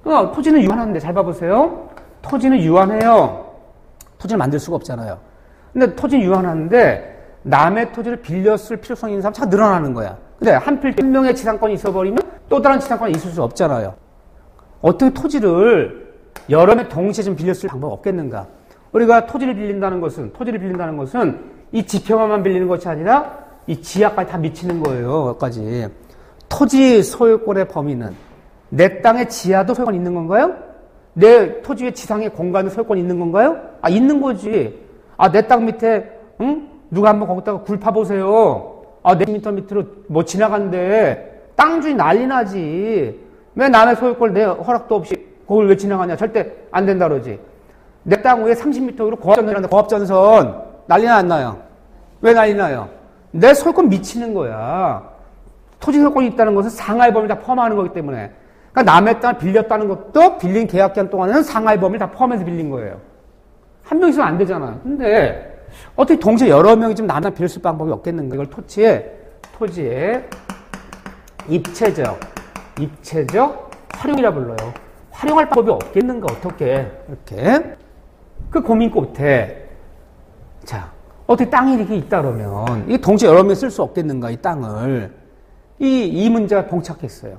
그러니까 토지는 유한한데, 잘 봐보세요. 토지는 유한해요. 토지를 만들 수가 없잖아요. 근데 토지는 유한한데, 남의 토지를 빌려 쓸 필요성이 있는 사람 자꾸 늘어나는 거야. 근데 한 명의 지상권이 있어버리면 또 다른 지상권이 있을 수 없잖아요. 어떻게 토지를 여러 명 동시에 좀 빌려 쓸 방법 없겠는가? 우리가 토지를 빌린다는 것은 이 지평만 빌리는 것이 아니라 이 지하까지 다 미치는 거예요. 여기까지. 토지 소유권의 범위는 내 땅의 지하도 소유권 있는 건가요? 내 토지 의 지상의 공간에 소유권이 있는 건가요? 아, 있는 거지. 아, 내 땅 밑에, 응? 누가 한번 거기다가 굴 파보세요. 아, 내 미터 밑으로 뭐 지나간대. 땅 주인 난리 나지. 왜 남의 소유권을 내 허락도 없이 그걸 왜 지나가냐? 절대 안 된다 그러지. 내 땅 위에 30m 위로 고압전선이란다. 고압전선. 난리나 안 나요? 왜 난리 나요? 내 소유권 미치는 거야. 토지 소유권이 있다는 것은 상하의 범위를 다 포함하는 거기 때문에. 그러니까 남의 땅을 빌렸다는 것도 빌린 계약기간 동안에는 상하의 범위를 다 포함해서 빌린 거예요. 한 명 있으면 안 되잖아요. 근데 어떻게 동시에 여러 명이 좀 남을 빌릴 수 있는 방법이 없겠는가? 이걸 토지의 입체적 활용이라 불러요. 활용할 방법이 없겠는가? 어떻게? 이렇게. 그 고민 끝에. 자, 어떻게 땅이 이렇게 있다 그러면, 이게 동시에 여러 명이 쓸 수 없겠는가? 이 땅을. 이 문제가 봉착했어요.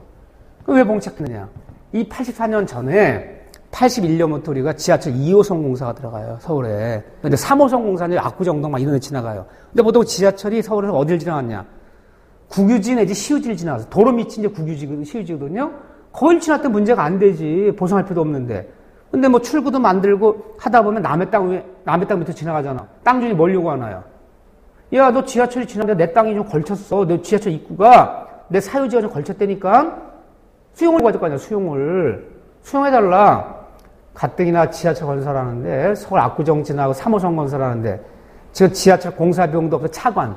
왜 봉착했느냐? 이 84년 전에 81년부터 우리가 지하철 2호선 공사가 들어가요, 서울에. 근데 3호선 공사는 압구정동 막 이런 데 지나가요. 근데 보통 지하철이 서울에서 어딜 지나갔냐? 국유지 내지 시유지를 지나가서 도로 밑이 이제 국유지거든, 시유지거든요? 거길 지났던 문제가 안 되지. 보상할 필요도 없는데. 근데 뭐 출구도 만들고 하다 보면 남의 땅 밑에 지나가잖아. 땅 주인이 뭘 요구하나요? 야, 너 지하철이 지나는데 내 땅이 좀 걸쳤어. 너 지하철 입구가 내 사유지가 좀 걸쳤다니까? 수용을 가질 거 아니야, 수용을. 수용해달라. 가뜩이나 지하철 건설하는데, 서울 압구정 지나고 3호선 건설하는데, 지금 지하철 공사 비용도 없어, 차관.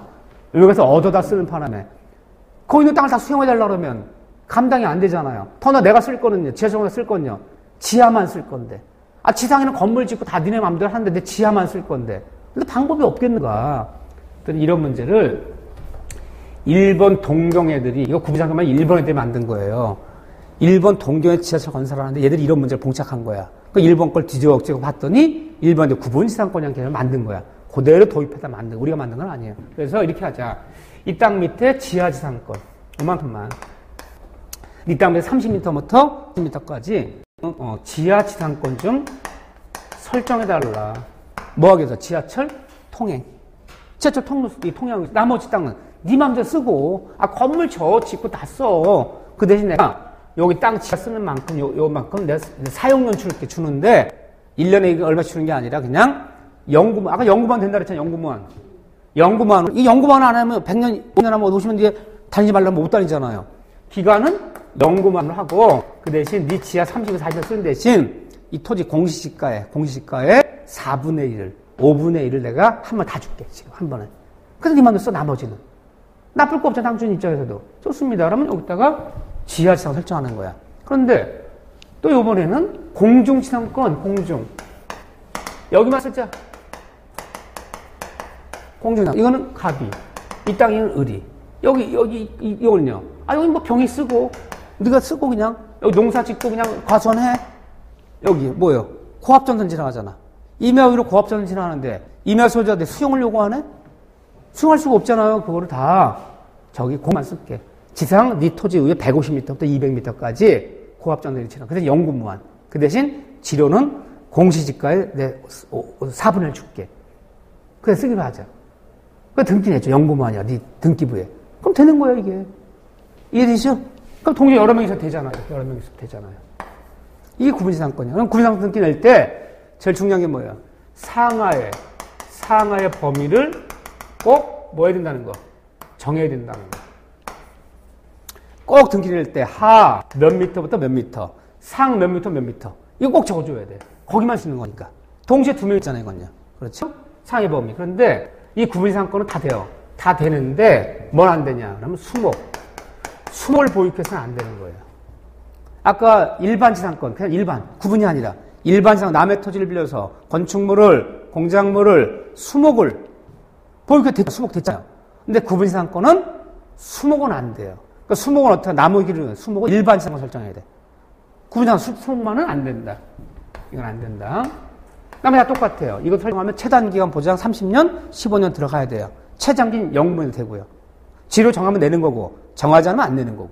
여기서 얻어다 쓰는 판에. 거기 있는 땅을 다 수용해달라 그러면 감당이 안 되잖아요. 더나 내가 쓸 거는요, 지하철 공사 쓸 건요, 지하만 쓸 건데. 아, 지상에는 건물 짓고 다 니네 마음대로 하는데 내 지하만 쓸 건데. 근데 방법이 없겠는가. 이런 문제를 일본 동경 애들이, 이거 구비상금만 일본 애들이 만든 거예요. 일본 동경에 지하철 건설하는데 얘들이 이런 문제를 봉착한 거야. 그 일본 걸 뒤져쓰고 봤더니 일본의 구분지상권이라는 개념을 만든 거야. 그대로 도입해서 만든, 우리가 만든 건 아니에요. 그래서 이렇게 하자. 이 땅 밑에 지하지상권. 이만큼만. 이 땅 밑에 30m부터 10m까지 지하지상권 좀 설정해달라. 뭐 하기 위해서? 지하철 통행. 지하철 통행. 나머지 땅은 네 맘대로 쓰고, 아, 건물 짓고 다 써. 그 대신 내가 여기 땅 지하 쓰는 만큼, 요만큼 내가 사용료 줄게 주는데, 1년에 얼마 주는 게 아니라 그냥 연구만, 아까 연구만 된다 그랬잖아, 연구만. 이 연구만 안 하면 100년, 5년 하면 50년 뒤에 다니지 말라면 못 다니잖아요. 기간은 연구만을 하고, 그 대신 네 지하 30에서 40을 쓰는 대신 이 토지 공시지가의 4분의 1을, 5분의 1을 내가 한 번 다 줄게, 지금 한 번에. 그래서 네 맘대로 써, 나머지는. 나쁠 거 없잖아, 당주인 입장에서도. 좋습니다. 그러면 여기다가 지하지상 설정하는 거야. 그런데 또 이번에는 공중지상권, 공중. 여기만 쓰자. 공중지상. 이거는 갑이. 이 땅에는 을이. 이거는요. 아, 여기 뭐 병이 쓰고, 네가 쓰고 그냥, 여기 농사 짓고 그냥 과수원해. 여기, 뭐요? 고압전선 지나가잖아. 임야 위로 고압전선 지나가는데, 임야 소유자한테 수용을 요구하네? 수용할 수가 없잖아요. 그거를 다. 저기, 고만 쓸게. 지상 네 토지 위에 150m부터 200m까지 고압전선이 지나. 그래서 연구무한. 그 대신 지료는 공시지가에 내 4분의 1 줄게. 그래 쓰기로 하자. 그 등기냈죠. 연구무한이야. 네 등기부에. 그럼 되는 거야 이게. 이해되시죠? 그럼 동시에 여러 명이서 되잖아요. 이게 구분지상권이야. 그럼 구분지상권 등기 낼 때 제일 중요한 게 뭐예요? 상하의 범위를 꼭 뭐 해야 된다는 거? 정해야 된다는 거. 꼭 등기 낼 때 하 몇 미터부터 몇 미터, 상 몇 미터 몇 미터. 이거 꼭 적어줘야 돼. 거기만 쓰는 거니까. 동시에 두 명 있잖아요, 이건요. 그렇죠? 상의 범위. 그런데 이 구분지상권은 다 돼요. 다 되는데 뭘 안 되냐? 그러면 수목을 보유해서는 안 되는 거예요. 아까 일반 지상권, 그냥 일반, 구분이 아니라 일반 지상 남의 토지를 빌려서 건축물을, 공작물을, 수목을 보유해서 수목 됐잖아요. 근데 구분지상권은 수목은 안 돼요. 그러니까 수목은 어떻게, 나무 기르는 수목은 일반 지상권 설정해야 돼. 구분지상권 수목만은 안 된다. 이건 안 된다. 그 다음에 다 똑같아요. 이거 설정하면 최단기간 보장 30년, 15년 들어가야 돼요. 최장기는 영구면 되고요. 지료 정하면 내는 거고, 정하지 않으면 안 내는 거고.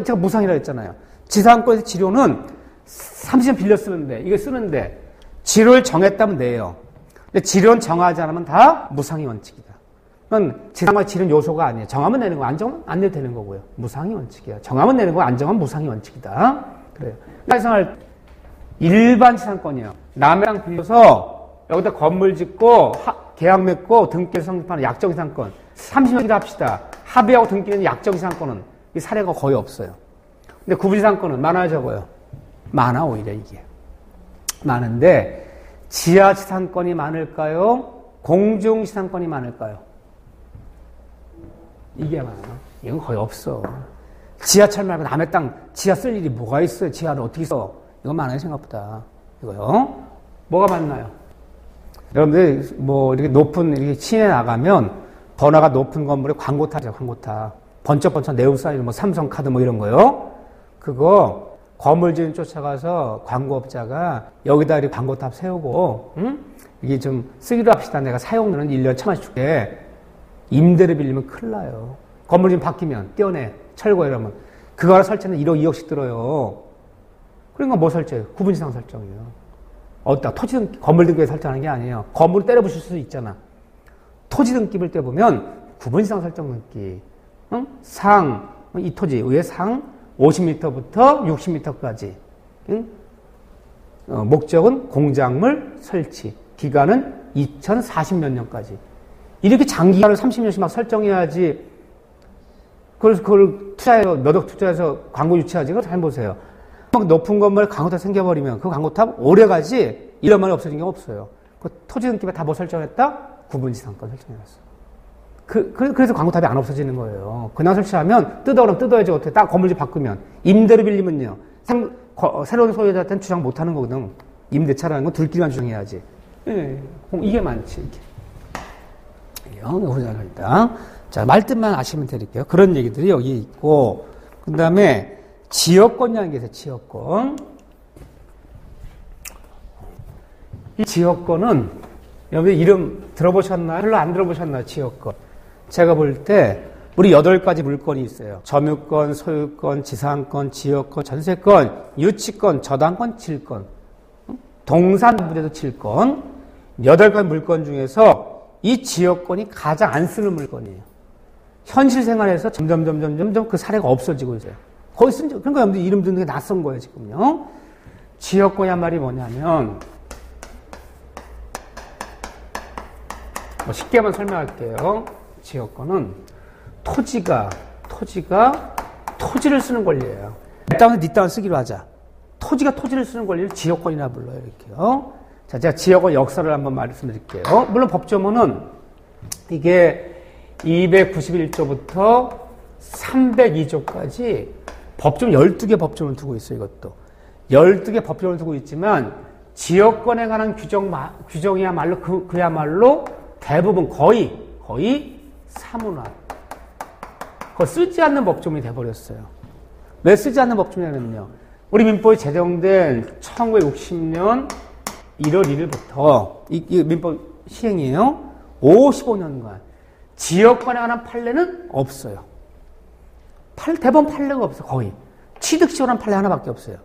제가 무상이라고 했잖아요. 지상권에서 지료는 30년 빌려 쓰는데, 이거 쓰는데, 지료를 정했다면 내요. 근데 지료는 정하지 않으면 다 무상의 원칙이다. 그건 지상과 지는 요소가 아니에요. 정하면 내는 거, 안정하면 안 내도 되는 거고요. 무상이 원칙이야. 정하면 내는 거, 안정하면 무상이 원칙이다. 그래요. 생활 일반 지상권이에요. 남의 땅 빌려서 여기다 건물 짓고 계약 맺고 등기를 성립하는 약정 지상권. 30년이라 합시다. 합의하고 등기는 약정 지상권은 이 사례가 거의 없어요. 근데 구분 지상권은 많아요, 적어요? 많아, 오히려 이게. 많은데 지하 지상권이 많을까요? 공중 지상권이 많을까요? 이게 많아. 이건 거의 없어. 지하철 말고 남의 땅 지하 쓸 일이 뭐가 있어요? 지하를 어떻게 써? 이건 많아요, 생각보다. 이거요. 뭐가 많나요? 여러분들 뭐 이렇게 높은 이렇게 시내 나가면 번화가 높은 건물에 광고타죠, 광고타. 번쩍번쩍 네온 사인, 뭐 삼성카드 뭐 이런 거요. 그거 건물주인 쫓아가서 광고업자가 여기다 이렇게 광고탑 세우고, 이게 좀 쓰기로 합시다. 내가 사용료는 1년 1,000원씩 줄게. 임대를 빌리면 큰일 나요. 건물주인 바뀌면 떼어내, 철거 이러면. 그거 하나 설치는 1억, 2억씩 들어요. 그러니까 뭐 설정해요? 구분지상 설정이에요. 어디다 토지 등기, 건물 등기에 설정하는 게 아니에요. 건물을 때려 부실 수도 있잖아. 토지 등기를 떼보면 구분지상 설정 등기. 응? 상, 이 토지 위에 상 50m부터 60m까지. 응? 목적은 공작물 설치. 기간은 2040몇 년까지. 이렇게 장기간을 30년씩 막 설정해야지. 그걸 투자해서, 몇 억 투자해서 광고 유치하지. 그걸 잘 보세요. 막 높은 건물에 광고탑 생겨버리면 그 광고탑 오래 가지 1년 만에 없어진 게 없어요. 그 토지 등기에 다 뭐 설정했다? 구분지상권 설정해놨어. 그래서 광고탑이 안 없어지는 거예요. 그냥 설치하면 뜯어오면 뜯어야지 어떻게 딱 건물집 바꾸면. 임대를 빌리면요. 새로운 소유자한테는 주장 못 하는 거거든. 임대차라는 건 둘끼리만 주장해야지. 예, 이게 많지. 이게. 자, 말뜻만 아시면 되릴게요. 그런 얘기들이 여기 있고, 그 다음에 지역권이라는 게 있어요, 지역권. 이 지역권은, 여러분 이름 들어보셨나요? 별로 안 들어보셨나요, 지역권? 제가 볼 때, 우리 8가지 물권이 있어요. 점유권, 소유권, 지상권, 지역권, 전세권, 유치권, 저당권, 질권. 동산부대도 질권. 8가지 물권 중에서 이 지역권이 가장 안 쓰는 물권이에요. 현실 생활에서 점점 그 사례가 없어지고 있어요. 거의 쓴, 그러니까 여러분들 이름 듣는 게 낯선 거예요, 지금요. 지역권이 한 말이 뭐냐면, 쉽게만 설명할게요. 지역권은 토지가 토지를 쓰는 권리예요. 내 땅은 네 땅을 쓰기로 하자. 토지가 토지를 쓰는 권리를 지역권이라 불러요, 이렇게요. 자, 제가 지역권 역사를 한번 말씀드릴게요. 물론 법조문은 이게 291조부터 302조까지 법조문 12개 법조문을 두고 있어요, 이것도. 12개 법조문을 두고 있지만 지역권에 관한 규정이야말로 그야말로 대부분 거의 사문화. 그거 쓰지 않는 법조문이 돼버렸어요. 왜 쓰지 않는 법조문이냐면요. 우리 민법이 제정된 1960년 1월 1일부터 이 민법 시행이에요. 55년간 지역권에 관한 판례는 없어요. 대법원 판례가 없어요. 거의. 취득시효란 판례 하나밖에 없어요.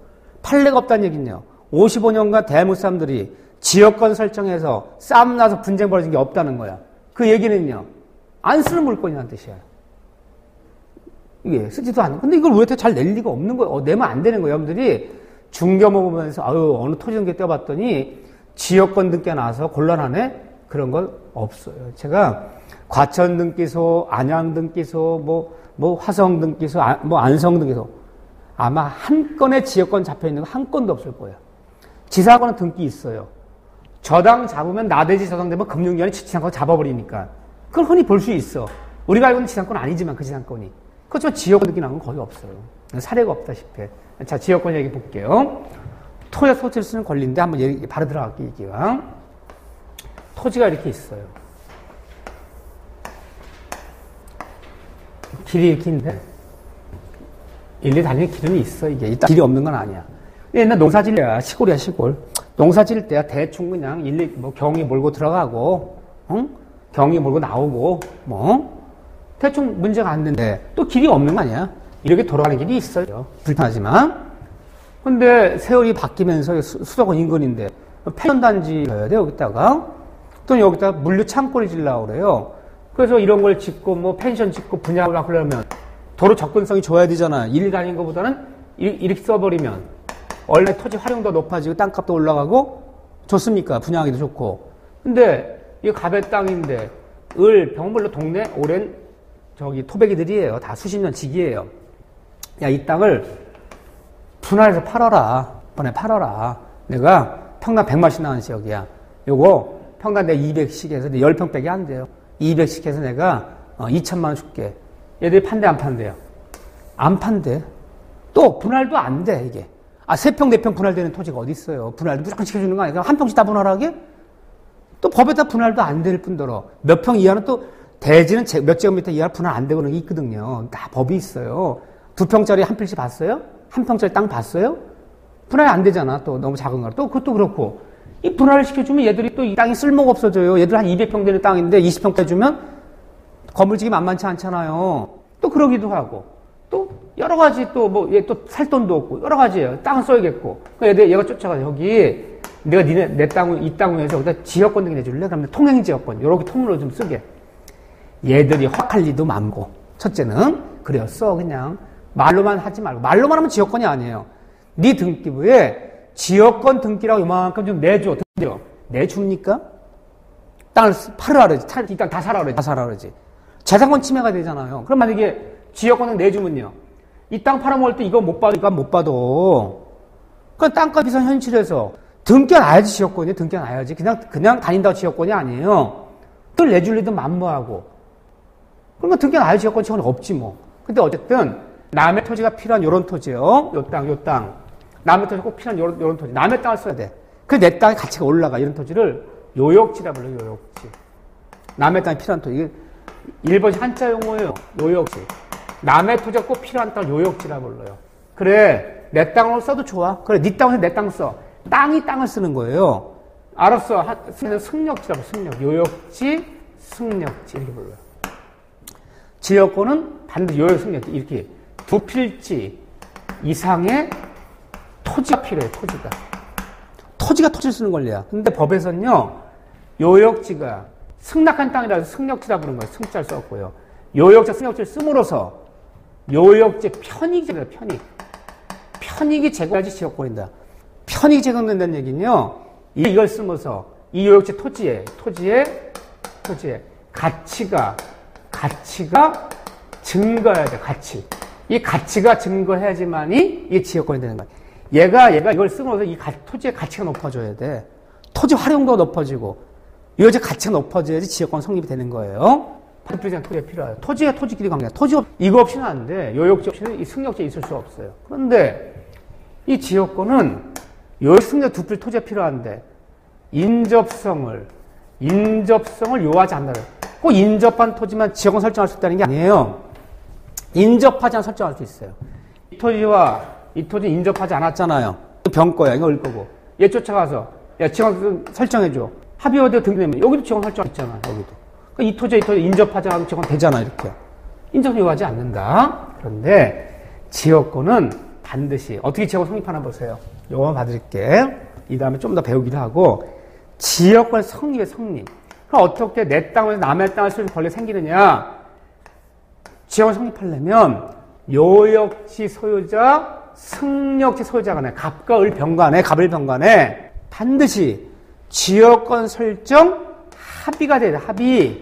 판례가 없다는 얘기는요. 55년간 대한민국 사람들이 지역권 설정해서 싸움 나서 분쟁 벌어진 게 없다는 거야. 그 얘기는요. 안 쓰는 물건이라는 뜻이야. 이게 쓰지도 않는. 근데 이걸 왜 잘 낼 리가 없는 거예요. 내면 안 되는 거예요. 여러분들이 중개모 보면서 어느 토지 등기 떼어봤더니 지역권 등기가 나와서 곤란하네? 그런 건 없어요. 제가 과천 등기소, 안양 등기소, 화성 등기소, 안성 등기소 아마 한 건의 지역권 잡혀 있는 거 한 건도 없을 거예요. 지사권은 등기 있어요. 저당 잡으면 나대지 저당되면 금융기관이 지상권 잡아버리니까. 그걸 흔히 볼 수 있어. 우리가 알고 있는 지상권은 아니지만 그 지상권이. 그렇지만 지역권 등기 나온 건 거의 없어요. 사례가 없다시피. 자, 지역권 얘기 볼게요. 토지와 토지를 쓰는 권리인데 한번 바로 들어갈게요, 이기왕. 토지가 이렇게 있어요. 길이 이렇게 있는데 일리 다니는 길은 있어, 이게. 일단 길이 없는 건 아니야. 옛날 농사 지려야 시골이야, 시골. 농사 지을 때야 대충 그냥 경이 몰고 들어가고, 경이 몰고 나오고, 대충 문제가 안 되는데 또 길이 없는 거 아니야? 이렇게 돌아가는 길이 있어요. 불편하지만. 근데 세월이 바뀌면서 수도권 인근인데 폐전단지 해야 돼, 여기다가. 또 여기다가 물류 창고를 지으려고 그래요. 그래서 이런 걸 짓고 뭐 펜션 짓고 분양을 하려면 도로 접근성이 좋아야 되잖아. 일 다니는 것보다는 이렇게 써버리면 원래 토지 활용도 높아지고 땅값도 올라가고 좋습니까? 분양하기도 좋고. 근데 이거 갑의 땅인데 병물로 동네 오랜 토백이들이에요. 다 수십 년 지기예요. 야, 이 땅을 분할해서 팔아라. 이번에 팔아라. 내가 평당 100만씩 나가는 지역이야. 요거 평당 내가 200씩 해서 10평밖에 안 돼요. 200씩 해서 내가 2천만 원 줄게. 얘들이 판대 안 판대요? 안 판대. 또 분할도 안 돼, 이게. 3평, 4평 분할되는 토지가 어디 있어요? 분할도 무조건 시켜주는 거 아니야? 한 평씩 다 분할하게? 또 법에다 분할도 안 될 뿐더러 몇 평 이하는 또 대지는 몇 제곱미터 이하 분할 안 되고 그런 게 있거든요. 다 법이 있어요. 2평짜리 한 필지 봤어요? 1평짜리 땅 봤어요? 분할이 안 되잖아. 또 너무 작은 거라. 또 그것도 그렇고. 이 분할을 시켜주면 얘들이 또 이 땅이 쓸모가 없어져요. 얘들 한 200평 되는 땅인데 20평 해주면 건물지기 만만치 않잖아요. 또 그러기도 하고. 또 여러 가지 또 뭐 얘 또 살 돈도 없고 여러 가지예요. 땅은 써야겠고. 그러니까 얘가 쫓아가서 여기 내가 내 땅을 이 땅을 위해서 여기다 지역권 등기 내줄래? 그러면 통행지역권 요렇게 통으로 좀 쓰게. 얘들이 확할 리도 많고. 첫째는 그랬어. 그냥 말로만 하지 말고. 말로만 하면 지역권이 아니에요. 네 등기부에 지역권 등기라고 이만큼 좀 내줘. 등기로. 내줍니까? 땅을 팔으라 그러지. 이 땅 다 사라 그러지. 다 사라 그러지. 재산권 침해가 되잖아요. 그럼 만약에 지역권을 내주면요. 이 땅 팔아먹을 때 이거 못 봐도, 이거 못 봐도. 그 땅값 비싼 현실에서 등기해놔야지 지역권이. 등기해놔야지. 그냥 다닌다고 지역권이 아니에요. 그걸 내줄 리도 만무하고. 그러니까 등기해놔야지 지역권이 없지 뭐. 근데 어쨌든 남의 토지가 필요한 요런 토지요. 요 땅. 남의 토지가 꼭 필요한 요런 토지. 남의 땅을 써야 돼. 그래서 내 땅의 가치가 올라가. 이런 토지를 요역지라 불러요. 요역지. 남의 땅이 필요한 토지. 일본식 한자 용어예요. 요역지. 남의 토지가 꼭 필요한 땅을 요역지라 불러요. 그래. 내 땅으로 써도 좋아. 그래. 네 땅에서 내 땅 써. 땅이 땅을 쓰는 거예요. 알았어. 승역지라고. 승역. 요역지, 승역지. 이렇게 불러요. 지역권은 반드시 요역, 승역지. 이렇게 두 필지 이상의 토지가 필요해요. 토지가 토지를 쓰는 권리야. 근데 법에서는요. 요역지가 승낙한 땅이라서 승역지라 부르는 거예요. 승자를 썼고요. 요역지, 승역지를 씀으로써 요역지 편익이잖아요. 편익이 제공해야지 지역권이다. 편익이 제공된다는 얘기는요. 이걸 쓰면서 이 요역지 토지의 가치가 증거해야 돼. 이 가치가 증거해야지만이 이게 지역권이 되는 거야. 얘가 이걸 쓰면서 이 토지의 가치가 높아져야 돼. 토지 활용도가 높아지고 요역지 가치가 높아져야지 지역권 성립이 되는 거예요. 토지가 필요해요. 토지가 토지끼리 관계야. 이거 없이는 안 돼. 요역지 없이는 이 승역지에 있을 수 없어요. 그런데 이 지역권은 요역 승역 두 필 토지가 필요한데 인접성을 요하지 않나요? 꼭 인접한 토지만 지역권 설정할 수 있다는 게 아니에요. 인접하지 않아 설정할 수 있어요. 이 토지 인접하지 않았잖아요. 병거야. 이거 을 거고. 얘 쫓아가서 야 지역권 설정해줘. 합의어대 등기되면 여기도 지역권 설정 있잖아. 여기도. 그러니까 이 토지 인접하지 않아도 지역권 되잖아. 이렇게. 인접 요하지 않는다. 그런데 지역권은 반드시 어떻게 지역권 성립하나 보세요. 요거만 봐드릴게. 이 다음에 좀 더 배우기도 하고 지역권 성립의 성립. 그럼 어떻게 내 땅에서 남의 땅을 쓸 권리 생기느냐? 지역을 성립하려면 요역지 소유자, 승역지 소유자 간에 갑과 을 병간에 반드시 지역권 설정 합의가 돼야 돼.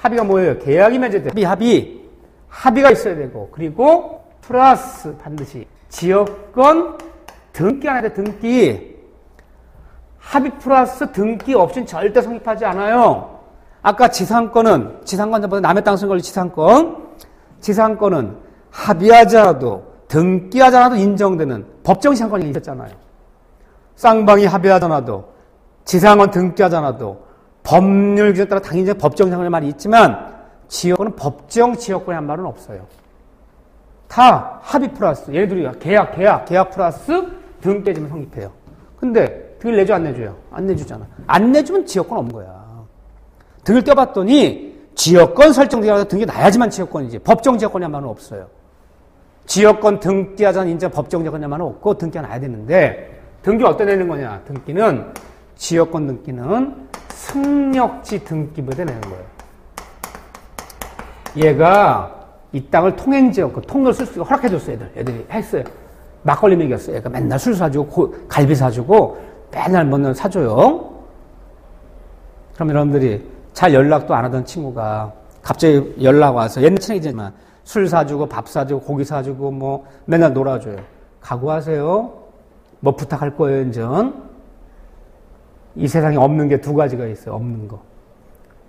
합의가 뭐예요? 계약이 맺어야 돼. 합의가 있어야 되고 그리고 플러스 반드시 지역권 등기 안에 등기. 합의 플러스 등기 없이는 절대 성립하지 않아요. 아까 지상권보다 남의 땅 쓴 걸로 지상권은 합의하지 않아도 등기하지 않아도 인정되는 법정 지상권이 있었잖아요. 쌍방이 합의하지 않아도 지상권 등기하지 않아도 법률 기준에 따라 당연히 법정 지상권의 말이 있지만 지역권은 법정 지역권의 한 말은 없어요. 다 합의 플러스 얘네들이 계약 플러스 등기해주면 성립해요. 근데 등을 내줘 안 내줘요? 안 내주잖아. 안 내주면 지역권 없는 거야. 등을 떼봤더니 지역권 설정되어서 등기 나야지만 지역권이지. 법정 지역권이 한 말은 없어요. 지역권 등기하자는 인정 법정 지역권이 한 말은 없고 등기가 나야 되는데 등기 어디다 내는 거냐? 지역권 등기는 승역지 등기부에 내는 거예요. 얘가 이 땅을 통행지역, 그 통로를 쓸 수 있게 허락해줬어요, 애들이 했어요. 막걸리 먹였어요. 얘가 맨날 술 사주고, 갈비 사주고, 맨날 뭐는 사줘요. 그럼 여러분들이 잘 연락도 안 하던 친구가 갑자기 연락 와서, 옛날 친구이지만 술 사주고, 밥 사주고, 고기 사주고, 뭐, 맨날 놀아줘요. 각오하세요. 뭐 부탁할 거예요, 인전. 이 세상에 없는 게 두 가지가 있어요, 없는 거.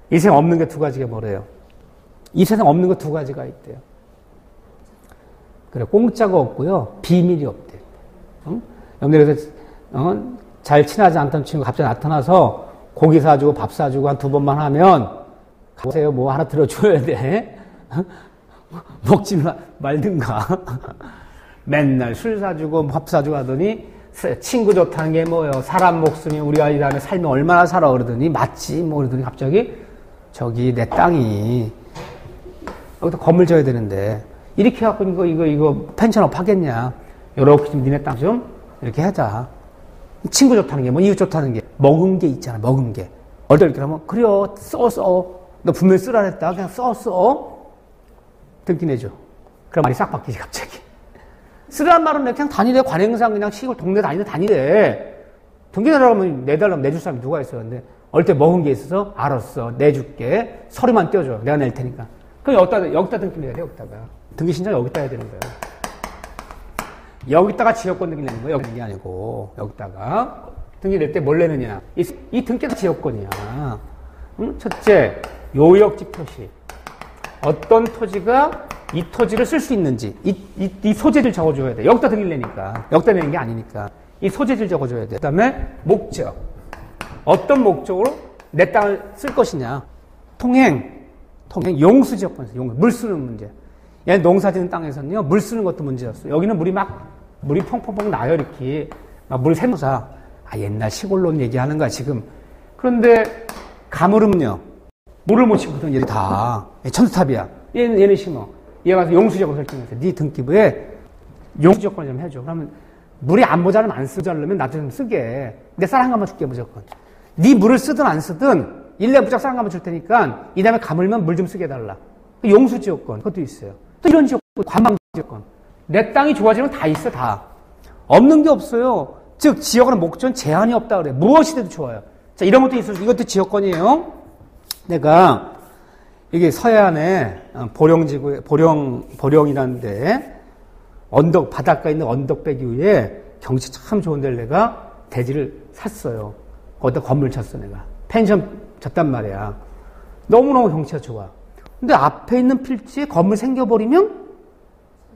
이 세상 없는 게 두 가지가 뭐래요? 이 세상 없는 거 두 가지가 있대요. 그래, 공짜가 없고요, 비밀이 없대요. 응? 여러분들 그래서, 잘 친하지 않던 친구 갑자기 나타나서 고기 사주고 밥 사주고 한 두 번만 하면, 가세요, 뭐 하나 들어줘야 돼. 먹지 말든가. 맨날 술 사주고 밥 사주고 하더니, 친구 좋다는 게 뭐예요? 사람 목숨이 우리가 이 다음에 살면 얼마나 살아? 그러더니, 맞지? 뭐 그러더니 갑자기, 저기 내 땅이, 여기다 건물 져야 되는데, 이렇게 해갖고 이거 펜션업 하겠냐? 요렇게 좀 니네 땅 좀, 이렇게 하자. 친구 좋다는 게, 뭐 이웃 좋다는 게, 먹은 게 있잖아, 먹은 게. 어떨 때 하면, 그래요, 써. 너 분명히 쓰라 했다. 그냥 써. 등기 내줘. 그럼 말이 싹 바뀌지, 갑자기. 쓰라는 말은 그냥 다니래. 관행상 그냥 시골 동네 다니래. 등기 내라고 하면 내달라면 내줄 사람이 누가 있어요. 근데 어릴 때 먹은 게 있어서 알았어. 내줄게. 서류만 떼어줘. 내가 낼 테니까. 그럼 여기다 등기 내야 돼. 여기다가. 등기 신청 여기다 해야 되는 거예요. 여기다가 지역권 등기 내는 거예요. 여기 게 아니고 여기다가 등기 낼 때 뭘 내느냐. 이 등기가 지역권이야. 응? 첫째, 요역지 표시. 어떤 토지가 이 토지를 쓸 수 있는지 이 소재를 적어줘야 돼. 여기다 등기를 내니까. 여기다 내는 게 아니니까. 이 소재를 적어줘야 돼. 그 다음에 목적. 어떤 목적으로 내 땅을 쓸 것이냐. 통행, 용수지역권에서 물 쓰는 문제. 얘는 농사 짓는 땅에서는요, 물 쓰는 것도 문제였어요. 여기는 물이 펑펑펑 나요, 이렇게. 막 물 샘사. 옛날 시골론 얘기하는 거야, 지금. 그런데, 가물으면요, 물을 못 심거든, 얘들 다. 천수탑이야. 얘는 심어. 얘가 가서 용수지역권 설정해서, 네 등기부에 용수지역권 좀 해줘. 그러면, 물이 안 모자라면 안 쓰자려면 나도 좀 쓰게. 내 쌀 한 가만 줄게, 무조건. 네 물을 쓰든 안 쓰든, 1년 무작 쌀 한 가만 줄 테니까, 이 다음에 가물면 물 좀 쓰게 해달라. 용수지역권, 그것도 있어요. 또 이런 지역권, 관방지역권. 내 땅이 좋아지면 다 있어, 다. 없는 게 없어요. 즉, 지역은 목적은 제한이 없다 그래. 무엇이 돼도 좋아요. 자, 이런 것도 있어요. 이것도 지역권이에요. 내가, 이게 서해안에 보령이라는데, 바닷가에 있는 언덕배기 위에 경치 참 좋은 데를 내가 대지를 샀어요. 거기다 건물 쳤어, 내가. 펜션 쳤단 말이야. 너무너무 경치가 좋아. 근데 앞에 있는 필지에 건물 생겨버리면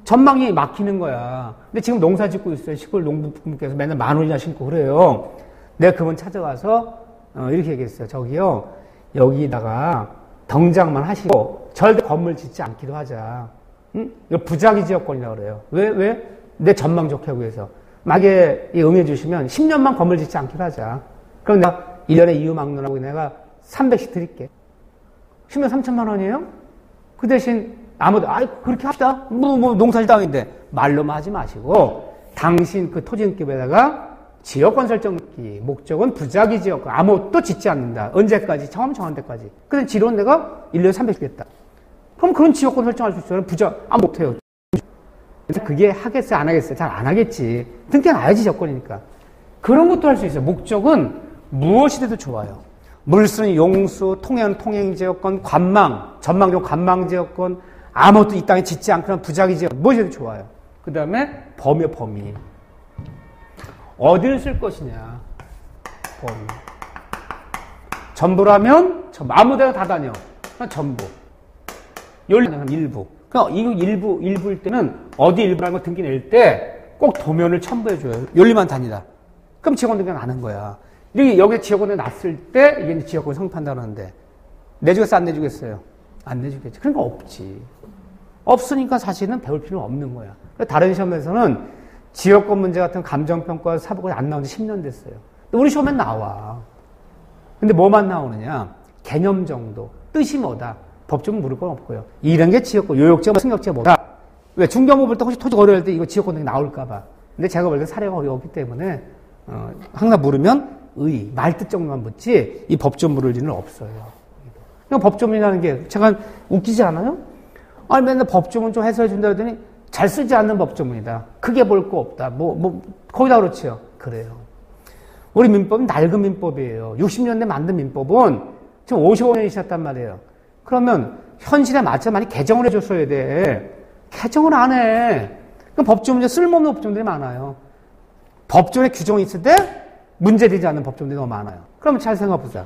전망이 막히는 거야. 근데 지금 농사 짓고 있어요. 시골 농부분께서 맨날 10,000원이나 심고 그래요. 내가 그분 찾아가서 이렇게 얘기했어요. 저기요, 여기다가 덩장만 하시고 절대 건물 짓지 않기로 하자. 응? 이거 부작위 지역권이라고 그래요. 왜? 내 전망 좋게 하기 위해서. 만약에 응해 주시면 10년만 건물 짓지 않기로 하자. 그럼 내가 1년에 이유 막론하고 내가 300씩 드릴게. 10년 3,000만 원이에요? 그 대신 아무도 그렇게 합시다. 농사질 땅인데 말로만 하지 마시고 당신 그 토지 등기부에다가 지역권 설정 등기, 목적은 부작위 지역권, 아무것도 짓지 않는다. 언제까지? 처음 정한 데까지. 근데 지로는 내가 1년에 300씩 겠다. 그럼 그런 지역권 설정할 수 있어요. 못해요. 그게 하겠어요? 안 하겠어요? 잘 안 하겠지. 등기해놔야지 지역권이니까. 그런 것도 할 수 있어요. 목적은 무엇이 돼도 좋아요. 물 쓰는 용수, 통행지역권, 전망용 관망지역권, 아무것도 이 땅에 짓지 않거나 부작위 지역권, 무엇이 돼도 좋아요. 그 다음에 범위. 어디를 쓸 것이냐. 범위. 전부라면, 아무 데나 다 다녀. 그냥 전부. 일부. 그러니까 이거 일부일 때는 어디 일부라는 거 등기 낼 때 꼭 도면을 첨부해줘요. 열리만 다니다. 그럼 지역권 등기가 나는 거야. 여기 지역권에 놨을 때 이게 이제 지역권 성립한다고 하는데 내주겠어, 안 내주겠어요? 안 내주겠지. 그러니까 없지. 없으니까 사실은 배울 필요는 없는 거야. 다른 시험에서는 지역권 문제 같은 감정평가 사법고시 안 나온 지 10년 됐어요. 우리 시험엔 나와. 근데 뭐만 나오느냐? 개념 정도. 뜻이 뭐다? 법적으로 물을 건 없고요. 이런 게 지역권, 요역지역, 승역지역 뭐다? 왜? 중경부 볼 때 혹시 토지 거래할 때 이거 지역권 등기 나올까봐. 근데 제가 볼 때 사례가 거의 없기 때문에 항상 물으면 말뜻 정도만 묻지 이 법적 물을 리는 없어요. 법조문이라는 게 제가 웃기지 않아요? 아니, 맨날 법조문 좀 해설해 준다 그러더니 잘 쓰지 않는 법조문이다. 크게 볼 거 없다. 거의 다 그렇지요. 그래요. 우리 민법은 낡은 민법이에요. 60년대 만든 민법은 지금 55년이 지났단 말이에요. 그러면 현실에 맞춰 많이 개정을 해줬어야 돼. 개정을 안 해. 그럼 법조문에 쓸모없는 법조문들이 많아요. 법조문에 규정이 있을 때 문제되지 않는 법조문들이 너무 많아요. 그러면 잘 생각해보자.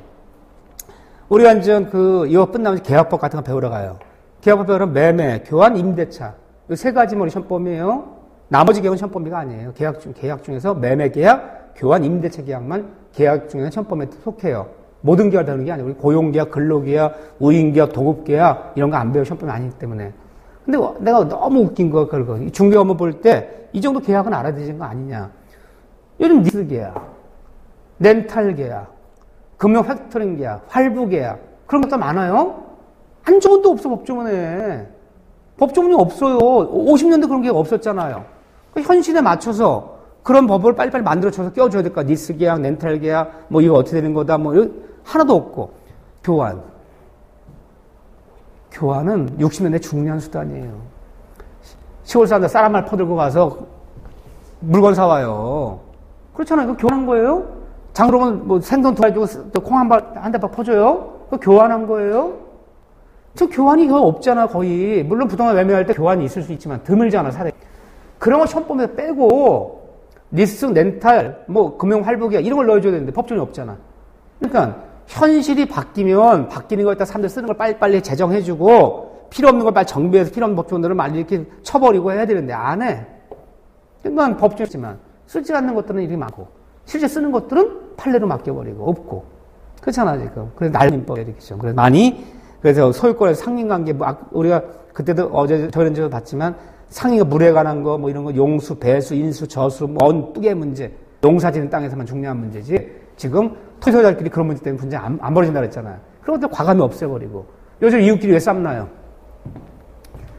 우리가 이제 이거 끝나면 계약법 같은 거 배우러 가요. 계약법 배우러 매매, 교환, 임대차. 이 세 가지 우리 시험범위예요. 나머지 계약은 시험범위가 아니에요. 계약 중에서 매매 계약, 교환, 임대차 계약만 계약 중에는 시험범위에 속해요. 모든 계약을 다루는 게 아니고 고용계약, 근로계약, 우인계약, 도급계약 이런 거 안 배워 시험범위 아니기 때문에. 근데 내가 너무 웃긴 거 그거 중개업무 볼 때 이 정도 계약은 알아야 되는 거 아니냐. 요즘 리스 계약, 렌탈 계약, 금융 팩토링 계약, 활부 계약 그런 것도 많아요. 한 조문도 없어 법조문에. 법조문이 없어요. 50년대 그런 게 없었잖아요. 현실에 맞춰서 그런 법을 빨리빨리 만들어줘서 껴줘야 될 거야. 리스 계약, 렌탈 계약, 이거 어떻게 되는 거다, 하나도 없고. 교환은 60년대 중요한 수단이에요. 시골 사람들 쌀 한 말 퍼들고 가서 물건 사와요. 그렇잖아요. 그거 교환한 거예요? 장으로는 생돈 두 알 주고 콩 한 대 퍼줘요? 그거 교환한 거예요? 저 교환이 거의 없잖아, 거의. 물론 부동산 매매할 때 교환이 있을 수 있지만 드물잖아, 사례. 그런 거 시험범위에서 빼고, 리스, 렌탈, 금융 활부계약 이런 걸 넣어줘야 되는데 법조문이 없잖아. 그러니까, 현실이 바뀌면 바뀌는 거에다 사람들 쓰는 걸 빨리빨리 제정해주고, 필요 없는 걸 빨리 정비해서 필요 없는 법조문들을 많이 이렇게 쳐버리고 해야 되는데, 안 해. 그러니까 법조문이지만, 쓰지 않는 것들은 이렇게 많고, 실제 쓰는 것들은 판례로 맡겨버리고, 없고. 그렇잖아, 지금. 그래서 날민법이 이렇게 죠. 그래서 소유권에서 상린관계, 우리가 그때도 저번에 봤지만 상인과 물에 관한 거, 이런 거, 용수, 배수, 인수, 저수, 언뚝의 문제, 농사 짓는 땅에서만 중요한 문제지. 지금 토지소유자들끼리 그런 문제 때문에 분쟁 안 벌어진다 그랬잖아요. 그런 것들 과감히 없애버리고. 요즘 이웃끼리 왜 쌈나요?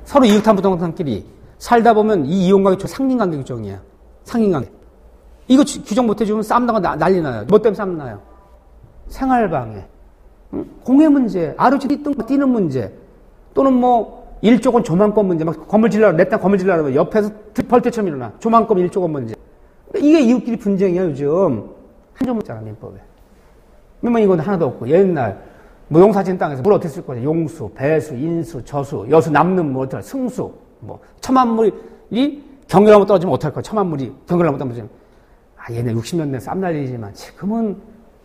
서로 이웃한 부동산끼리 살다 보면 이 이용관계 상린관계 규정이야. 상린관계. 이거 규정 못 해주면 쌈나가 난리 나요. 뭐 때문에 쌈나요? 생활방해. 공해 문제, 아르치 뛰는 문제, 또는 일조권 조망권 문제, 건물 질러라, 내 땅 건물 질러라, 옆에서 벌떼처럼 일어나. 조망권 일조권 문제. 이게 이웃끼리 분쟁이야, 요즘. 한조문 있잖아, 민법에. 이건 하나도 없고, 옛날, 무용사진 땅에서 물 어떻게 쓸 거냐. 용수, 배수, 인수, 저수, 여수 남는 어떡할 승수, 첨한물이 경계나무 떨어지면 어떡할 거야. 첨한물이 경계나무 떨어지면. 얘네 60년대 쌈날리지만 지금은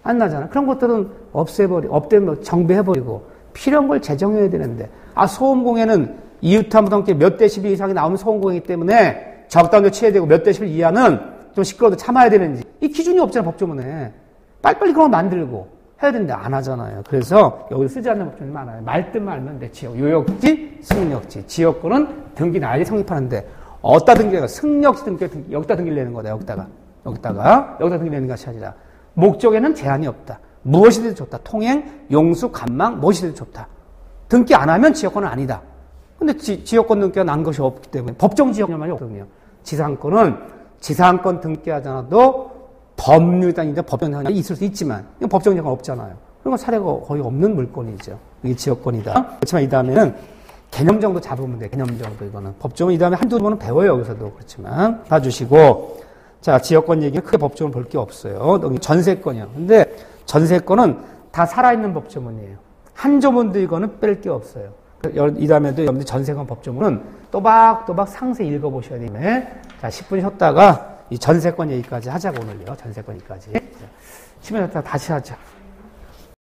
안 나잖아. 그런 것들은 없애면 정비해버리고, 필요한 걸 제정해야 되는데, 소음공해는 이웃한 부동산끼리 몇 데시벨 이상이 나오면 소음공해이기 때문에 적당히 취해야 되고 몇 데시벨 이하는 좀 시끄러워도 참아야 되는지. 이 기준이 없잖아, 법조문에. 빨리빨리 그런 거 만들고 해야 되는데 안 하잖아요. 그래서 여기 쓰지 않는 법조문이 많아요. 말든 말면 내 지역, 요역지, 승역지. 지역권은 등기 나야지 성립하는데, 어디다 등기가 승역지 등기, 여기다 등기를 내는 거다, 여기다가 등기 내는 것이 아니라. 목적에는 제한이 없다. 무엇이든 좋다. 통행, 용수, 관망, 무엇이든 좋다. 등기 안 하면 지역권은 아니다. 근데 지역권 등기가 난 것이 없기 때문에 법정 지역권 말이 없거든요. 지상권 등기하지 않아도 법률단위자 법정이 있을 수 있지만 이건 법정 지역권 없잖아요. 그런 건 사례가 거의 없는 물건이죠. 이게 지역권이다. 그렇지만 이 다음에는 개념 정도 잡으면 돼. 개념 정도 이거는. 법정은 이 다음에 한두 번은 배워요. 여기서도. 그렇지만 봐주시고. 자, 지역권 얘기는 크게 법조문 볼 게 없어요. 전세권이요. 근데 전세권은 다 살아있는 법조문이에요. 한조문도 이거는 뺄 게 없어요. 이 다음에도 여러분들 전세권 법조문은 또박또박 상세히 읽어보셔야 돼요. 자, 10분 쉬었다가 이 전세권 얘기까지 하자고, 오늘요. 전세권 얘기까지. 10분 쉬었다가 다시 하자.